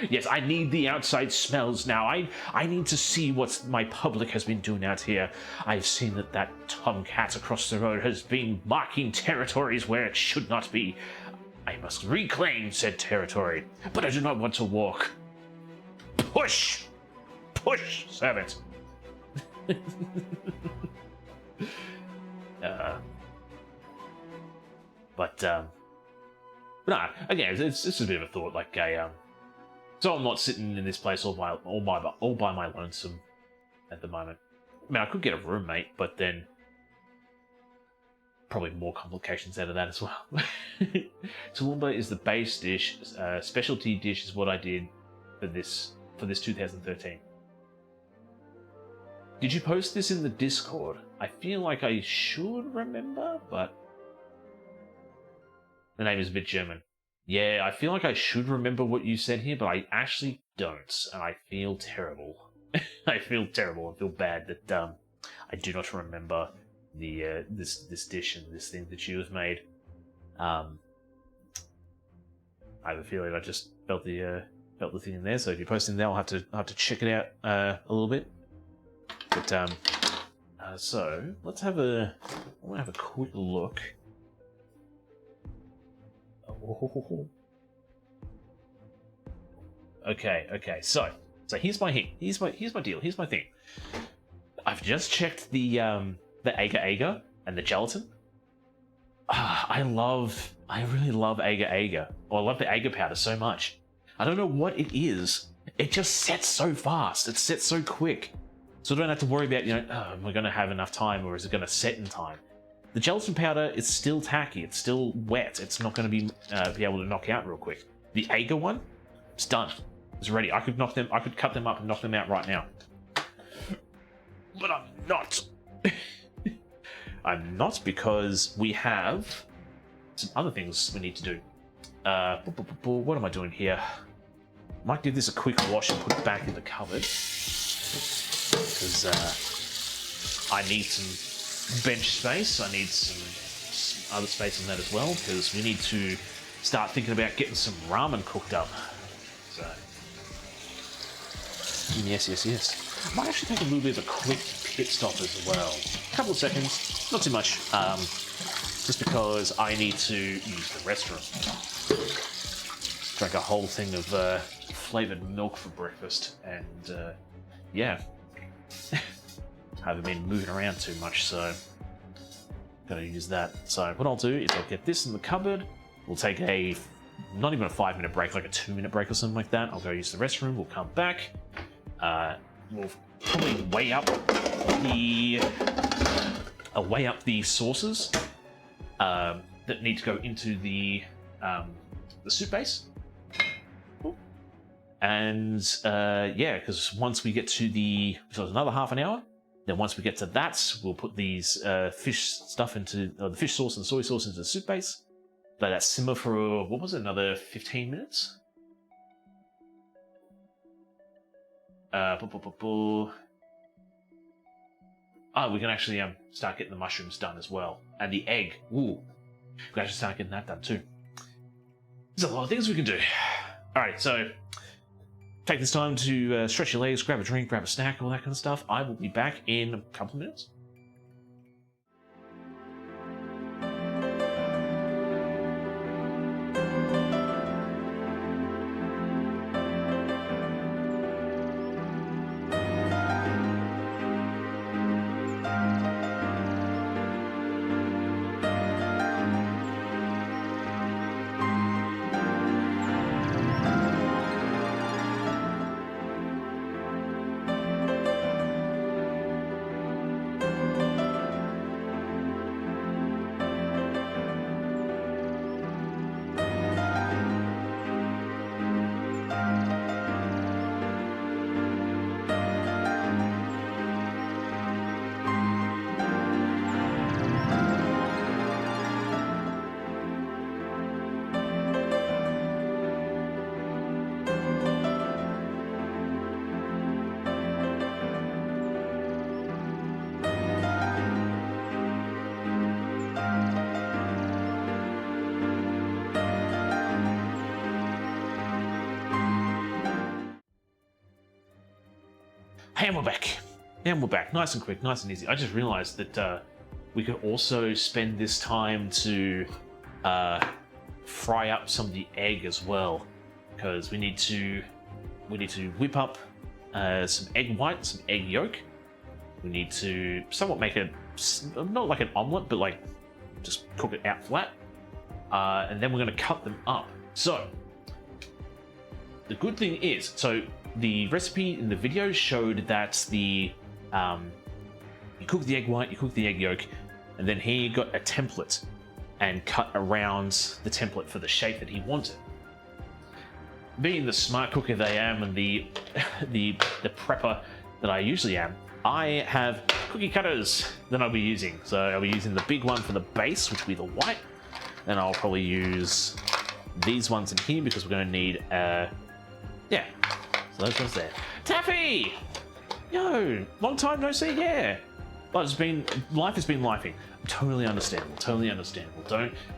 Yes, I need the outside smells now. I need to see what my public has been doing out here. I've seen that tomcat across the road has been marking territories where it should not be. I must reclaim said territory, but I do not want to walk. Push! Push, servant! But no, again, it's just a bit of a thought, like so I'm not sitting in this place all by my lonesome at the moment. I mean, I could get a roommate, but then probably more complications out of that as well. Tulumba is the base dish. Specialty dish is what I did for this 2013. Did you post this in the Discord? I feel like I should remember, but the name is a bit German. Yeah, I feel like I should remember what you said here, but I actually don't, and I feel terrible. I feel terrible and feel bad that I do not remember the this dish and this thing that you have made. I have a feeling I just felt the thing in there. So if you're posting there, I'll have to check it out a little bit. But so let's have a quick look. Okay. So here's my hint. Here's my deal. Here's my thing. I've just checked the agar and the gelatin. I really love agar. Or I love the agar powder so much. I don't know what it is. It just sets so fast. It sets so quick. So I don't have to worry about, am I going to have enough time or is it going to set in time? The gelatin powder is still tacky. It's still wet. It's not going to be able to knock out real quick. The agar one, it's done. It's ready. I could cut them up and knock them out right now. But I'm not. I'm not, because we have some other things we need to do. What am I doing here? Might give this a quick wash and put it back in the cupboard, because I need some bench space. I need some other space on that as well, because we need to start thinking about getting some ramen cooked up. So yes. I might actually take a little bit of a quick pit stop as well. A couple of seconds, not too much. Just because I need to use the restroom. Drank a whole thing of flavoured milk for breakfast, and yeah, haven't been moving around too much, so gotta use that. So what I'll do is I'll get this in the cupboard. We'll take not even a 5-minute break, like a 2-minute break or something like that. I'll go use the restroom. We'll come back. We'll probably weigh up the sauces that need to go into the soup base. And yeah, because once we get to so it's another half an hour. Then once we get to that, we'll put these fish stuff into the fish sauce and soy sauce into the soup base. Let that simmer for another 15 minutes. Oh, we can actually start getting the mushrooms done as well, and the egg. Ooh, we can actually start getting that done too. There's a lot of things we can do. All right, so take this time to stretch your legs, grab a drink, grab a snack, all that kind of stuff. I will be back in a couple of minutes. And we're back. And we're back. Nice and quick, nice and easy. I just realized that we could also spend this time to fry up some of the egg as well, because we need to whip up some egg white, some egg yolk. We need to somewhat make it not like an omelet, but like just cook it out flat, and then we're going to cut them up. So the good thing is, so the recipe in the video showed that you cook the egg white, you cook the egg yolk, and then he got a template and cut around the template for the shape that he wanted. Being the smart cooker that I am and the prepper that I usually am, I have cookie cutters that I'll be using. So I'll be using the big one for the base, which will be the white. Then I'll probably use these ones in here because we're going to need, yeah, so those ones there. Taffy! Yo, long time no see, yeah. But life has been lifing. Totally understandable, totally understandable.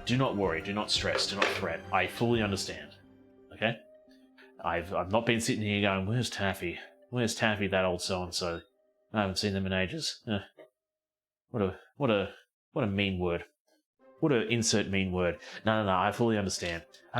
Do not worry, do not stress, do not fret. I fully understand, okay? I've not been sitting here going, where's Taffy? Where's Taffy, that old so-and-so? I haven't seen them in ages. What a mean word. What a insert mean word. No, I fully understand.